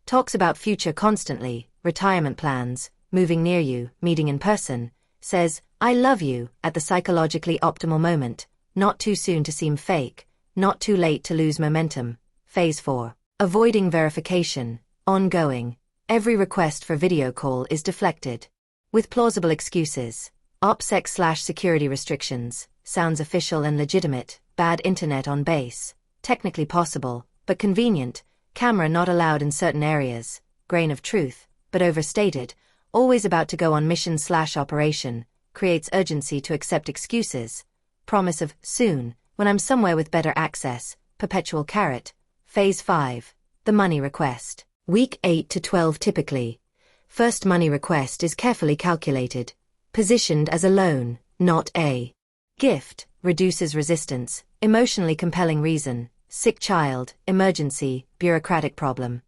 Talks about future constantly, retirement plans, moving near you, meeting in person, says, I love you, at the psychologically optimal moment, not too soon to seem fake, not too late to lose momentum. Phase 4. Avoiding verification. Ongoing. Every request for video call is deflected. With plausible excuses. OPSEC/security restrictions. Sounds official and legitimate. Bad internet on base. Technically possible, but convenient. Camera not allowed in certain areas, grain of truth, but overstated, always about to go on mission/operation, creates urgency to accept excuses, promise of soon, when I'm somewhere with better access, perpetual carrot. Phase 5. The money request. Week 8 to 12 typically. First money request is carefully calculated, positioned as a loan, not a gift, reduces resistance, emotionally compelling reason, sick child, emergency, bureaucratic problem.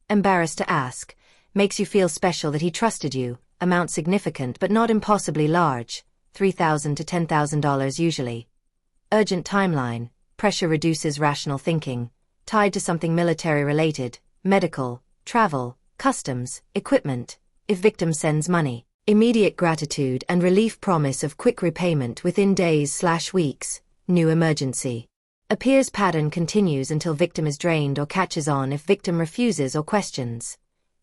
Embarrassed to ask, makes you feel special that he trusted you, amount significant but not impossibly large, $3,000 to $10,000 usually. Urgent timeline, pressure reduces rational thinking, tied to something military-related, medical, travel, customs, equipment, if victim sends money. Immediate gratitude and relief, promise of quick repayment within days/weeks, new emergency. Appears pattern continues until victim is drained or catches on if victim refuses or questions.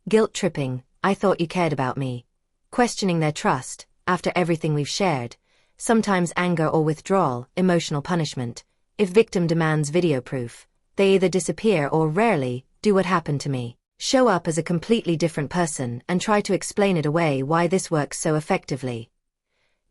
Guilt tripping, I thought you cared about me. Questioning their trust, after everything we've shared. Sometimes anger or withdrawal, emotional punishment. If victim demands video proof, they either disappear or rarely, do what happened to me. Show up as a completely different person and try to explain it away why this works so effectively.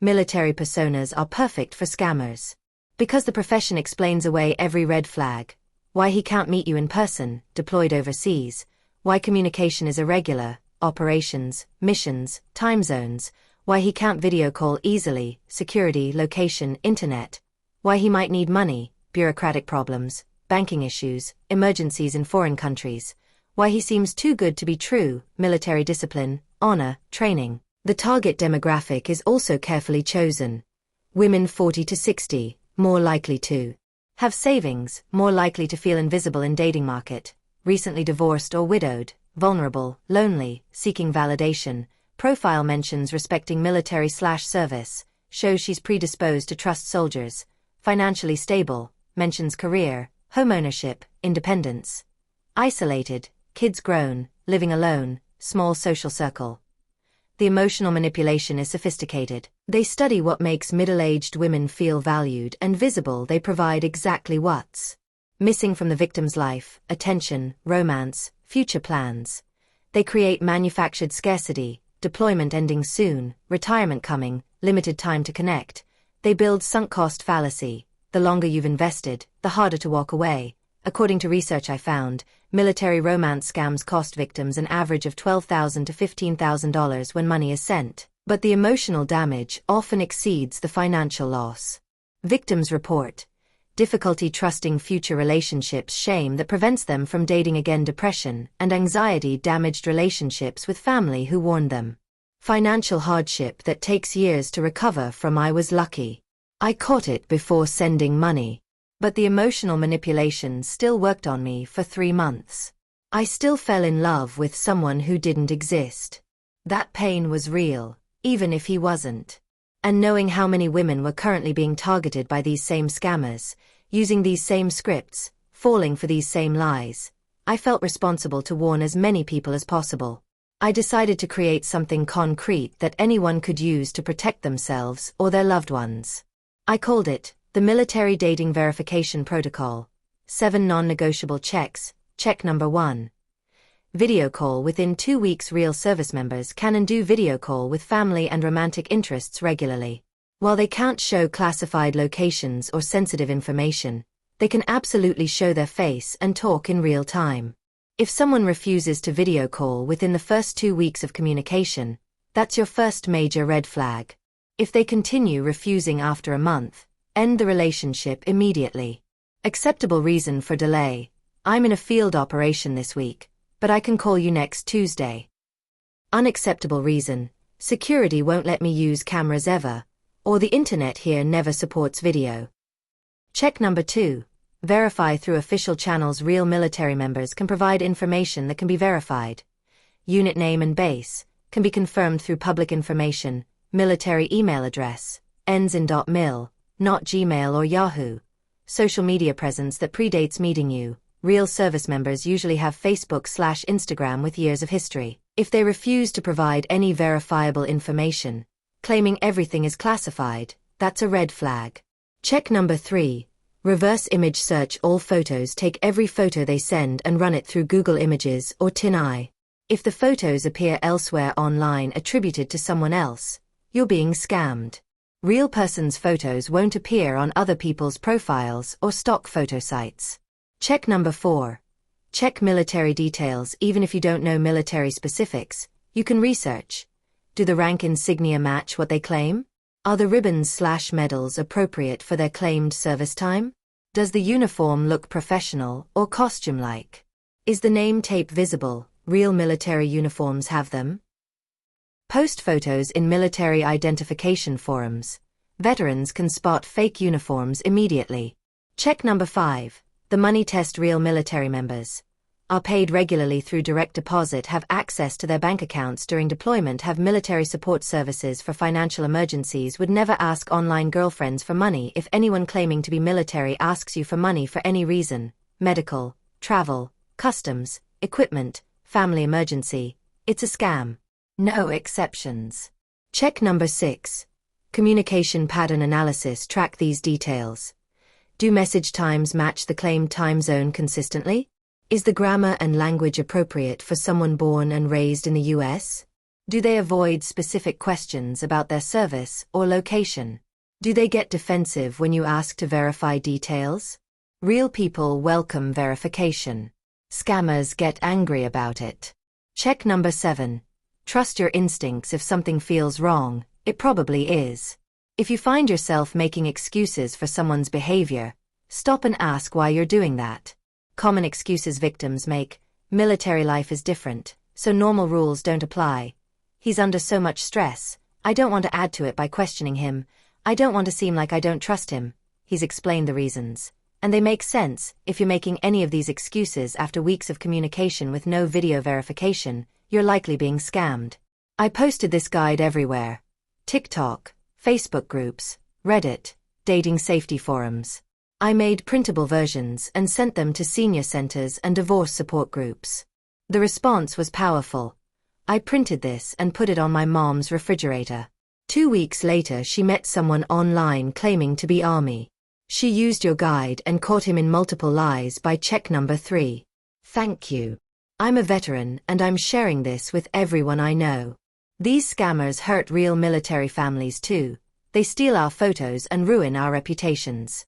Military personas are perfect for scammers. Because the profession explains away every red flag. Why he can't meet you in person, deployed overseas. Why communication is irregular, operations, missions, time zones. Why he can't video call easily, security, location, internet. Why he might need money, bureaucratic problems, banking issues, emergencies in foreign countries. Why he seems too good to be true, military discipline, honor, training. The target demographic is also carefully chosen. Women 40 to 60, more likely to have savings, more likely to feel invisible in dating market, recently divorced or widowed, vulnerable, lonely, seeking validation. Profile mentions respecting military/service, shows she's predisposed to trust soldiers, financially stable, mentions career, homeownership, independence. Isolated, kids grown, living alone, small social circle. The emotional manipulation is sophisticated. They study what makes middle-aged women feel valued and visible. They provide exactly what's missing from the victim's life: attention, romance, future plans. They create manufactured scarcity, deployment ending soon, retirement coming, limited time to connect. They build sunk cost fallacy. The longer you've invested, the harder to walk away. According to research I found, military romance scams cost victims an average of $12,000 to $15,000 when money is sent, but the emotional damage often exceeds the financial loss. Victims report difficulty trusting future relationships, shame that prevents them from dating again, depression and anxiety, damaged relationships with family who warned them, financial hardship that takes years to recover from. I was lucky. I caught it before sending money. But the emotional manipulation still worked on me for 3 months. I still fell in love with someone who didn't exist. That pain was real, even if he wasn't. And knowing how many women were currently being targeted by these same scammers, using these same scripts, falling for these same lies, I felt responsible to warn as many people as possible. I decided to create something concrete that anyone could use to protect themselves or their loved ones. I called it the Military Dating Verification Protocol. 7 non-negotiable checks. Check number 1. Video call within 2 weeks. Real service members can and do video call with family and romantic interests regularly. While they can't show classified locations or sensitive information, they can absolutely show their face and talk in real time. If someone refuses to video call within the first 2 weeks of communication, that's your first major red flag. If they continue refusing after a month, end the relationship immediately. Acceptable reason for delay: I'm in a field operation this week, but I can call you next Tuesday. Unacceptable reason: security won't let me use cameras ever, or the internet here never supports video. Check number 2. Verify through official channels. Real military members can provide information that can be verified. Unit name and base can be confirmed through public information. Military email address ends in .mil, not Gmail or Yahoo. Social media presence that predates meeting you. Real service members usually have Facebook/Instagram with years of history. If they refuse to provide any verifiable information, claiming everything is classified, that's a red flag. Check number 3. Reverse image search all photos. Take every photo they send and run it through Google Images or TinEye. If the photos appear elsewhere online attributed to someone else, you're being scammed. Real person's photos won't appear on other people's profiles or stock photo sites. Check number 4. Check military details. Even if you don't know military specifics, you can research. Do the rank insignia match what they claim? Are the ribbons/medals appropriate for their claimed service time? Does the uniform look professional or costume-like? Is the name tape visible? Real military uniforms have them. Post photos in military identification forums. Veterans can spot fake uniforms immediately. Check number 5. The money test. Real military members are paid regularly through direct deposit, have access to their bank accounts during deployment, have military support services for financial emergencies, would never ask online girlfriends for money. If anyone claiming to be military asks you for money for any reason, medical, travel, customs, equipment, family emergency, it's a scam. No exceptions. Check number 6. Communication pattern analysis. Track these details. Do message times match the claimed time zone consistently? Is the grammar and language appropriate for someone born and raised in the US? Do they avoid specific questions about their service or location? Do they get defensive when you ask to verify details? Real people welcome verification. Scammers get angry about it. Check number 7. Trust your instincts. If something feels wrong, it probably is. If you find yourself making excuses for someone's behavior, stop and ask why you're doing that. Common excuses victims make: military life is different, so normal rules don't apply. He's under so much stress, I don't want to add to it by questioning him. I don't want to seem like I don't trust him. He's explained the reasons. And they make sense. If you're making any of these excuses after weeks of communication with no video verification, you're likely being scammed. I posted this guide everywhere: TikTok, Facebook groups, Reddit, dating safety forums. I made printable versions and sent them to senior centers and divorce support groups. The response was powerful. I printed this and put it on my mom's refrigerator. 2 weeks later, she met someone online claiming to be Army. She used your guide and caught him in multiple lies by check number 3. Thank you. I'm a veteran and I'm sharing this with everyone I know. These scammers hurt real military families too. They steal our photos and ruin our reputations.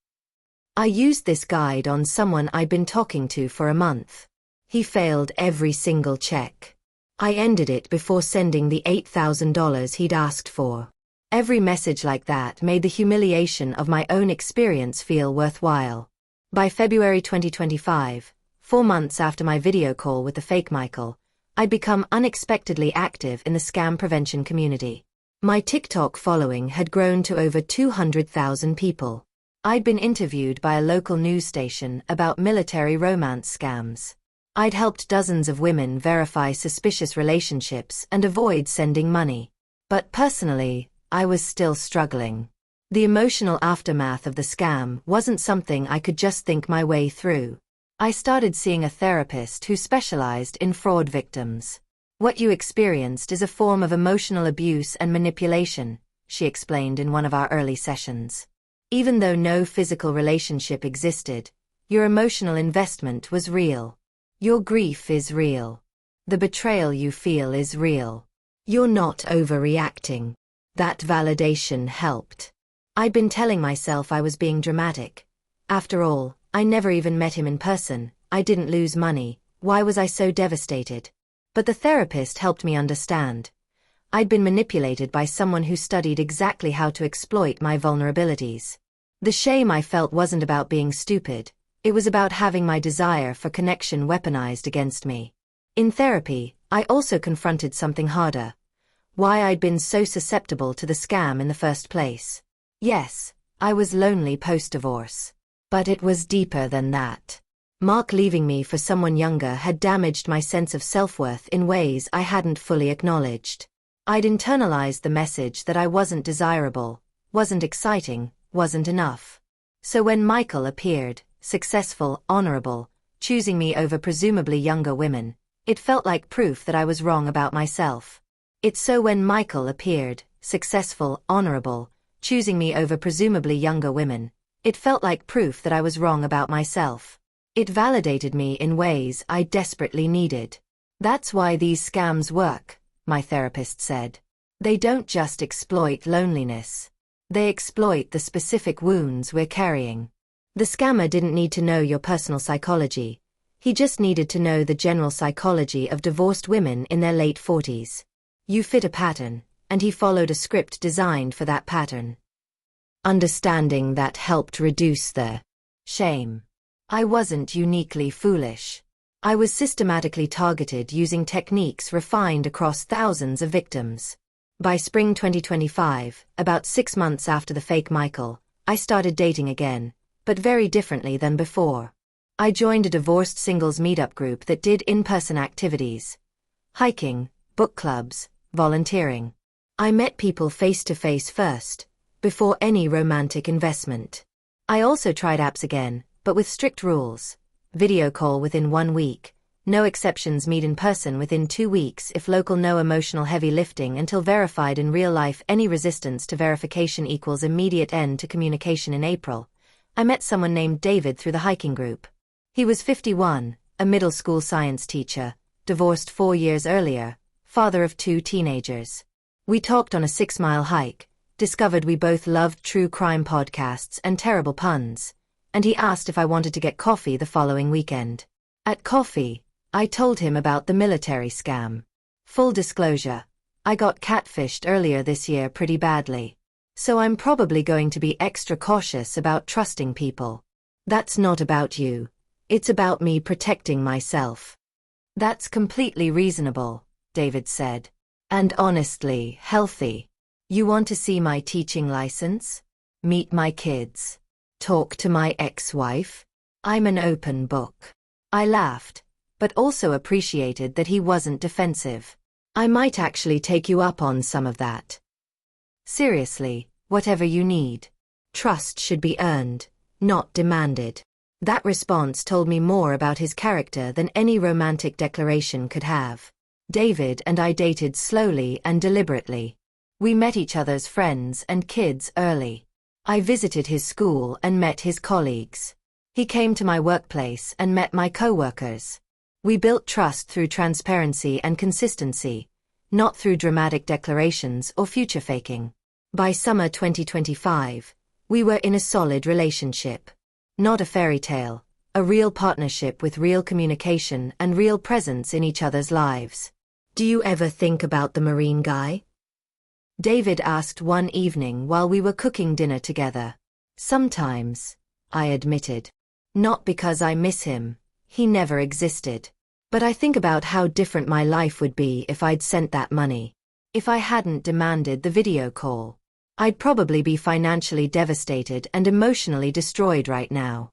I used this guide on someone I'd been talking to for a month. He failed every single check. I ended it before sending the $8,000 he'd asked for. Every message like that made the humiliation of my own experience feel worthwhile. By February 2025, 4 months after my video call with the fake Michael, I'd become unexpectedly active in the scam prevention community. My TikTok following had grown to over 200,000 people. I'd been interviewed by a local news station about military romance scams. I'd helped dozens of women verify suspicious relationships and avoid sending money. But personally, I was still struggling. The emotional aftermath of the scam wasn't something I could just think my way through. I started seeing a therapist who specialized in fraud victims. What you experienced is a form of emotional abuse and manipulation, she explained in one of our early sessions. Even though no physical relationship existed, your emotional investment was real. Your grief is real. The betrayal you feel is real. You're not overreacting. That validation helped. I'd been telling myself I was being dramatic. After all, I never even met him in person. I didn't lose money. Why was I so devastated? But the therapist helped me understand. I'd been manipulated by someone who studied exactly how to exploit my vulnerabilities. The shame I felt wasn't about being stupid. It was about having my desire for connection weaponized against me. In therapy, I also confronted something harder. Why I'd been so susceptible to the scam in the first place. Yes, I was lonely post-divorce. But it was deeper than that. Mark leaving me for someone younger had damaged my sense of self-worth in ways I hadn't fully acknowledged. I'd internalized the message that I wasn't desirable, wasn't exciting, wasn't enough. So when Michael appeared, successful, honorable, choosing me over presumably younger women, it felt like proof that I was wrong about myself. When Michael appeared, successful, honorable, choosing me over presumably younger women, It felt like proof that I was wrong about myself. It validated me in ways I desperately needed. That's why these scams work, my therapist said. They don't just exploit loneliness. They exploit the specific wounds we're carrying. The scammer didn't need to know your personal psychology. He just needed to know the general psychology of divorced women in their late 40s. You fit a pattern, and he followed a script designed for that pattern. Understanding that helped reduce the shame. I wasn't uniquely foolish. I was systematically targeted using techniques refined across thousands of victims. By spring 2025, about 6 months after the fake Michael, I started dating again, but very differently than before. I joined a divorced singles meetup group that did in-person activities. Hiking, book clubs, volunteering. I met people face-to-face first, before any romantic investment. I also tried apps again, but with strict rules. Video call within 1 week. No exceptions, meet in person within 2 weeks if local, no emotional heavy lifting until verified in real life. Any resistance to verification equals immediate end to communication. In April, I met someone named David through the hiking group. He was 51, a middle school science teacher, divorced 4 years earlier, father of 2 teenagers. We talked on a 6-mile hike, discovered we both loved true crime podcasts and terrible puns, and he asked if I wanted to get coffee the following weekend. At coffee, I told him about the military scam. Full disclosure, I got catfished earlier this year pretty badly. So I'm probably going to be extra cautious about trusting people. That's not about you. It's about me protecting myself. That's completely reasonable, David said. And honestly, healthy. You want to see my teaching license? Meet my kids? Talk to my ex-wife? I'm an open book. I laughed, but also appreciated that he wasn't defensive. I might actually take you up on some of that. Seriously, whatever you need. Trust should be earned, not demanded. That response told me more about his character than any romantic declaration could have. David and I dated slowly and deliberately. We met each other's friends and kids early. I visited his school and met his colleagues. He came to my workplace and met my co-workers. We built trust through transparency and consistency, not through dramatic declarations or future faking. By summer 2025, we were in a solid relationship. Not a fairy tale, a real partnership with real communication and real presence in each other's lives. Do you ever think about the Marine guy? David asked one evening while we were cooking dinner together. Sometimes, I admitted. Not because I miss him, he never existed. But I think about how different my life would be if I'd sent that money. If I hadn't demanded the video call. I'd probably be financially devastated and emotionally destroyed right now.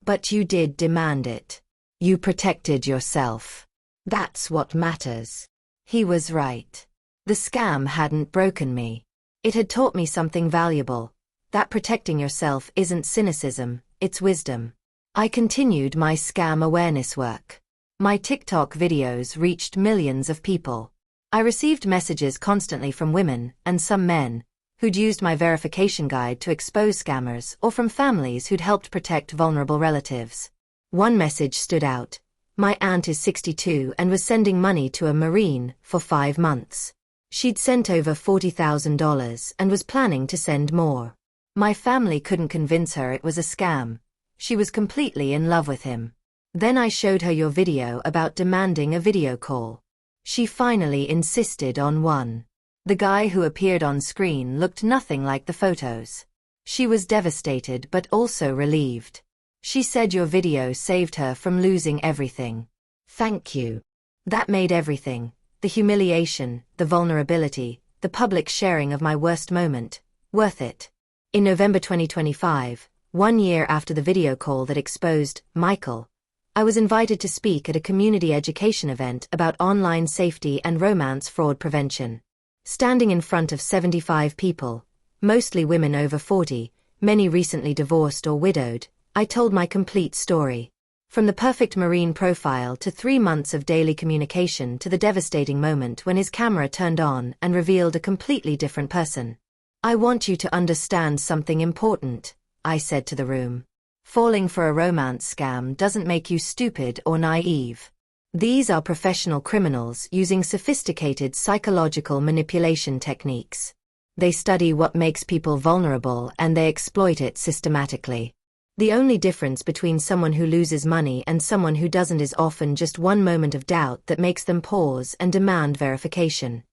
But you did demand it. You protected yourself. That's what matters. He was right. The scam hadn't broken me. It had taught me something valuable. That protecting yourself isn't cynicism, it's wisdom. I continued my scam awareness work. My TikTok videos reached millions of people. I received messages constantly from women, and some men, who'd used my verification guide to expose scammers, or from families who'd helped protect vulnerable relatives. One message stood out. My aunt is 62 and was sending money to a Marine for 5 months. She'd sent over $40,000 and was planning to send more. My family couldn't convince her it was a scam. She was completely in love with him. Then I showed her your video about demanding a video call. She finally insisted on one. The guy who appeared on screen looked nothing like the photos. She was devastated but also relieved. She said your video saved her from losing everything. Thank you. That made everything, the humiliation, the vulnerability, the public sharing of my worst moment, worth it. In November 2025, 1 year after the video call that exposed Michael, I was invited to speak at a community education event about online safety and romance fraud prevention. Standing in front of 75 people, mostly women over 40, many recently divorced or widowed, I told my complete story. From the perfect Marine profile to 3 months of daily communication to the devastating moment when his camera turned on and revealed a completely different person. I want you to understand something important, I said to the room. Falling for a romance scam doesn't make you stupid or naive. These are professional criminals using sophisticated psychological manipulation techniques. They study what makes people vulnerable and they exploit it systematically. The only difference between someone who loses money and someone who doesn't is often just one moment of doubt that makes them pause and demand verification.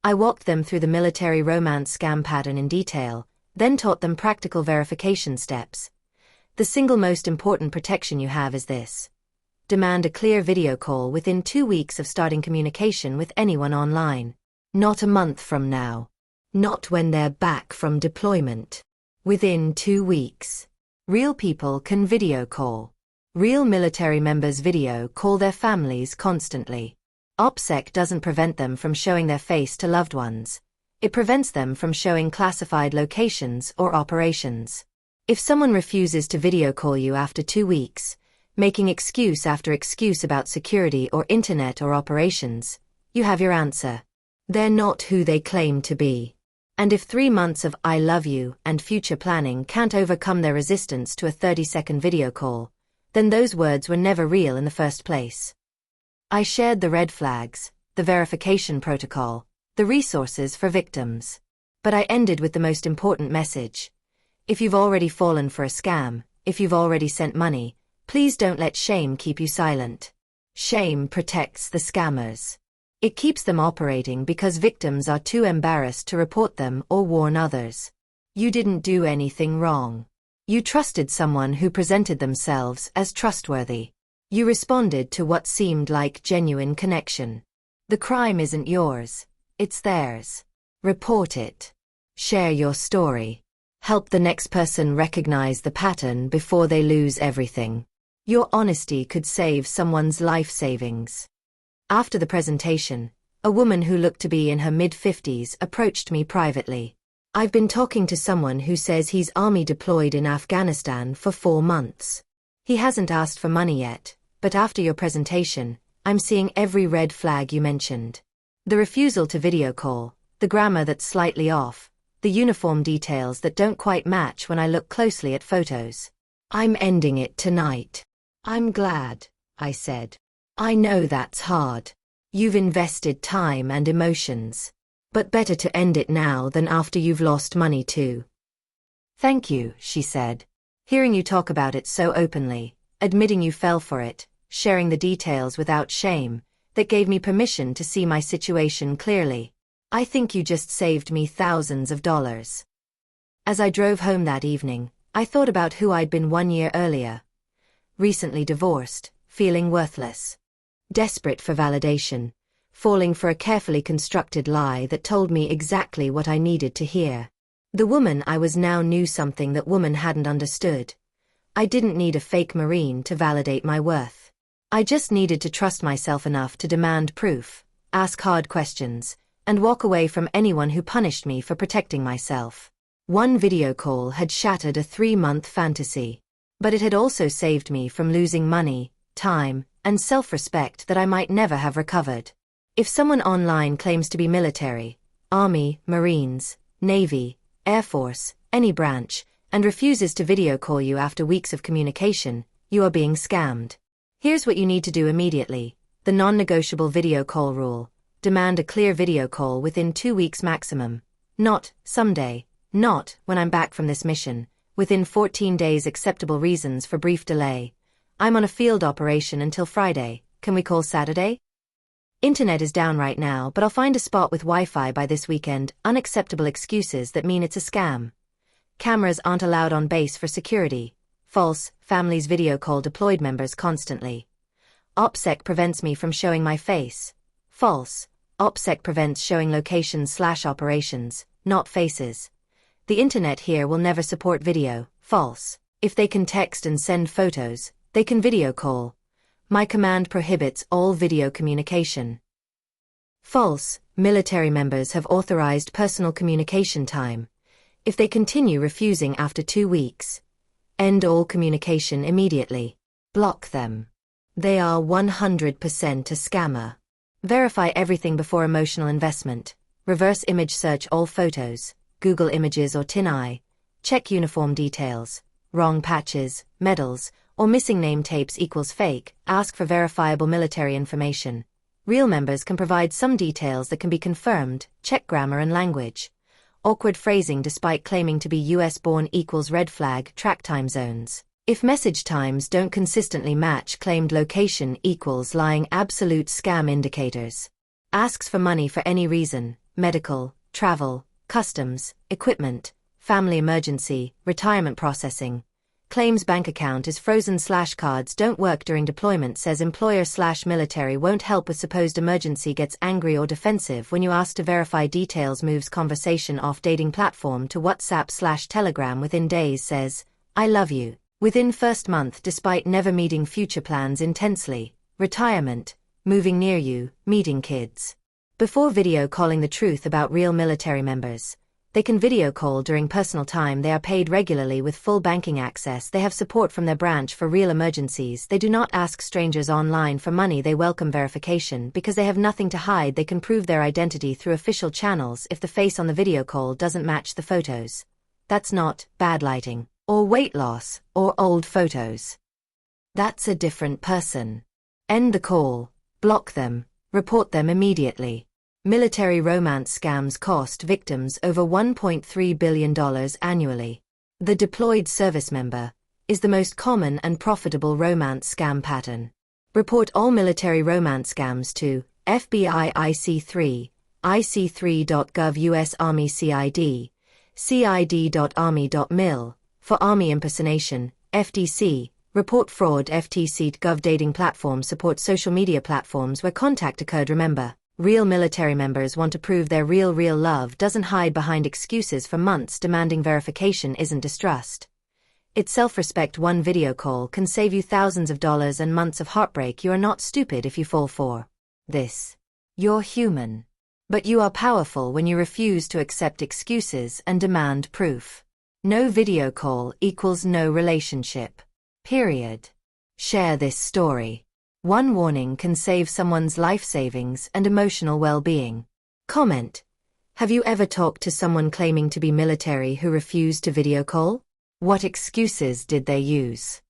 I walked them through the military romance scam pattern in detail, then taught them practical verification steps. The single most important protection you have is this. Demand a clear video call within 2 weeks of starting communication with anyone online. Not a month from now. Not when they're back from deployment. Within 2 weeks. Real people can video call. Real military members video call their families constantly. OPSEC doesn't prevent them from showing their face to loved ones. It prevents them from showing classified locations or operations. If someone refuses to video call you after 2 weeks, making excuse after excuse about security or internet or operations, you have your answer. They're not who they claim to be. And if 3 months of I love you and future planning can't overcome their resistance to a 30-second video call, then those words were never real in the first place. I shared the red flags, the verification protocol, the resources for victims. But I ended with the most important message. If you've already fallen for a scam, if you've already sent money, please don't let shame keep you silent. Shame protects the scammers. It keeps them operating because victims are too embarrassed to report them or warn others. You didn't do anything wrong. You trusted someone who presented themselves as trustworthy. You responded to what seemed like genuine connection. The crime isn't yours, it's theirs. Report it. Share your story. Help the next person recognize the pattern before they lose everything. Your honesty could save someone's life savings. After the presentation, a woman who looked to be in her mid-50s approached me privately. I've been talking to someone who says he's army deployed in Afghanistan for 4 months. He hasn't asked for money yet, but after your presentation, I'm seeing every red flag you mentioned. The refusal to video call, the grammar that's slightly off, the uniform details that don't quite match when I look closely at photos. I'm ending it tonight. I'm glad, I said. I know that's hard. You've invested time and emotions. But better to end it now than after you've lost money too. Thank you, she said. Hearing you talk about it so openly, admitting you fell for it, sharing the details without shame, that gave me permission to see my situation clearly. I think you just saved me thousands of dollars. As I drove home that evening, I thought about who I'd been 1 year earlier. Recently divorced, feeling worthless. Desperate for validation, falling for a carefully constructed lie that told me exactly what I needed to hear. The woman I was now knew something that woman hadn't understood. I didn't need a fake Marine to validate my worth. I just needed to trust myself enough to demand proof, ask hard questions, and walk away from anyone who punished me for protecting myself. One video call had shattered a 3-month fantasy. But it had also saved me from losing money, time, and self-respect that I might never have recovered. If someone online claims to be military, Army, Marines, Navy, Air Force, any branch, and refuses to video call you after weeks of communication, you are being scammed. Here's what you need to do immediately. The non-negotiable video call rule. Demand a clear video call within 2 weeks maximum. Not, someday. Not, when I'm back from this mission. Within 14 days acceptable reasons for brief delay. I'm on a field operation until Friday. Can we call Saturday? Internet is down right now, but I'll find a spot with Wi-Fi by this weekend. Unacceptable excuses that mean it's a scam. Cameras aren't allowed on base for security. False, families video call deployed members constantly. OPSEC prevents me from showing my face. False, OPSEC prevents showing locations/operations, not faces. The internet here will never support video. False, if they can text and send photos, they can video call. My command prohibits all video communication. False, military members have authorized personal communication time. If they continue refusing after 2 weeks, end all communication immediately. Block them. They are 100% a scammer. Verify everything before emotional investment. Reverse image search all photos, Google Images or TinEye. check uniform details, wrong patches, medals, or missing name tapes equals fake, ask for verifiable military information. Real members can provide some details that can be confirmed, check grammar and language. Awkward phrasing despite claiming to be US-born equals red flag, track time zones. If message times don't consistently match claimed location equals lying, absolute scam indicators. Asks for money for any reason, medical, travel, customs, equipment, family emergency, retirement processing. Claims bank account is frozen / cards don't work during deployment, says employer / military won't help with supposed emergency, gets angry or defensive when you ask to verify details, moves conversation off dating platform to WhatsApp / Telegram within days, says, I love you. Within first month despite never meeting, future plans intensely, retirement, moving near you, meeting kids. Before video calling, the truth about real military members. They can video call during personal time, they are paid regularly with full banking access, they have support from their branch for real emergencies, they do not ask strangers online for money, they welcome verification because they have nothing to hide, they can prove their identity through official channels if the face on the video call doesn't match the photos. That's not bad lighting, or weight loss, or old photos. That's a different person. End the call, block them, report them immediately. Military romance scams cost victims over $1.3 billion annually. The deployed service member is the most common and profitable romance scam pattern. Report all military romance scams to FBI IC3, ic3.gov, US Army CID, cid.army.mil, for Army impersonation, FDC, report fraud, FTC.gov. Dating platforms support social media platforms where contact occurred. Remember, real military members want to prove their real love doesn't hide behind excuses for months. Demanding verification isn't distrust. It's self-respect. One video call can save you thousands of dollars and months of heartbreak. You are not stupid if you fall for this. You're human. But you are powerful when you refuse to accept excuses and demand proof. No video call equals no relationship. Period. Share this story. One warning can save someone's life savings and emotional well-being. Comment. Have you ever talked to someone claiming to be military who refused to video call? What excuses did they use?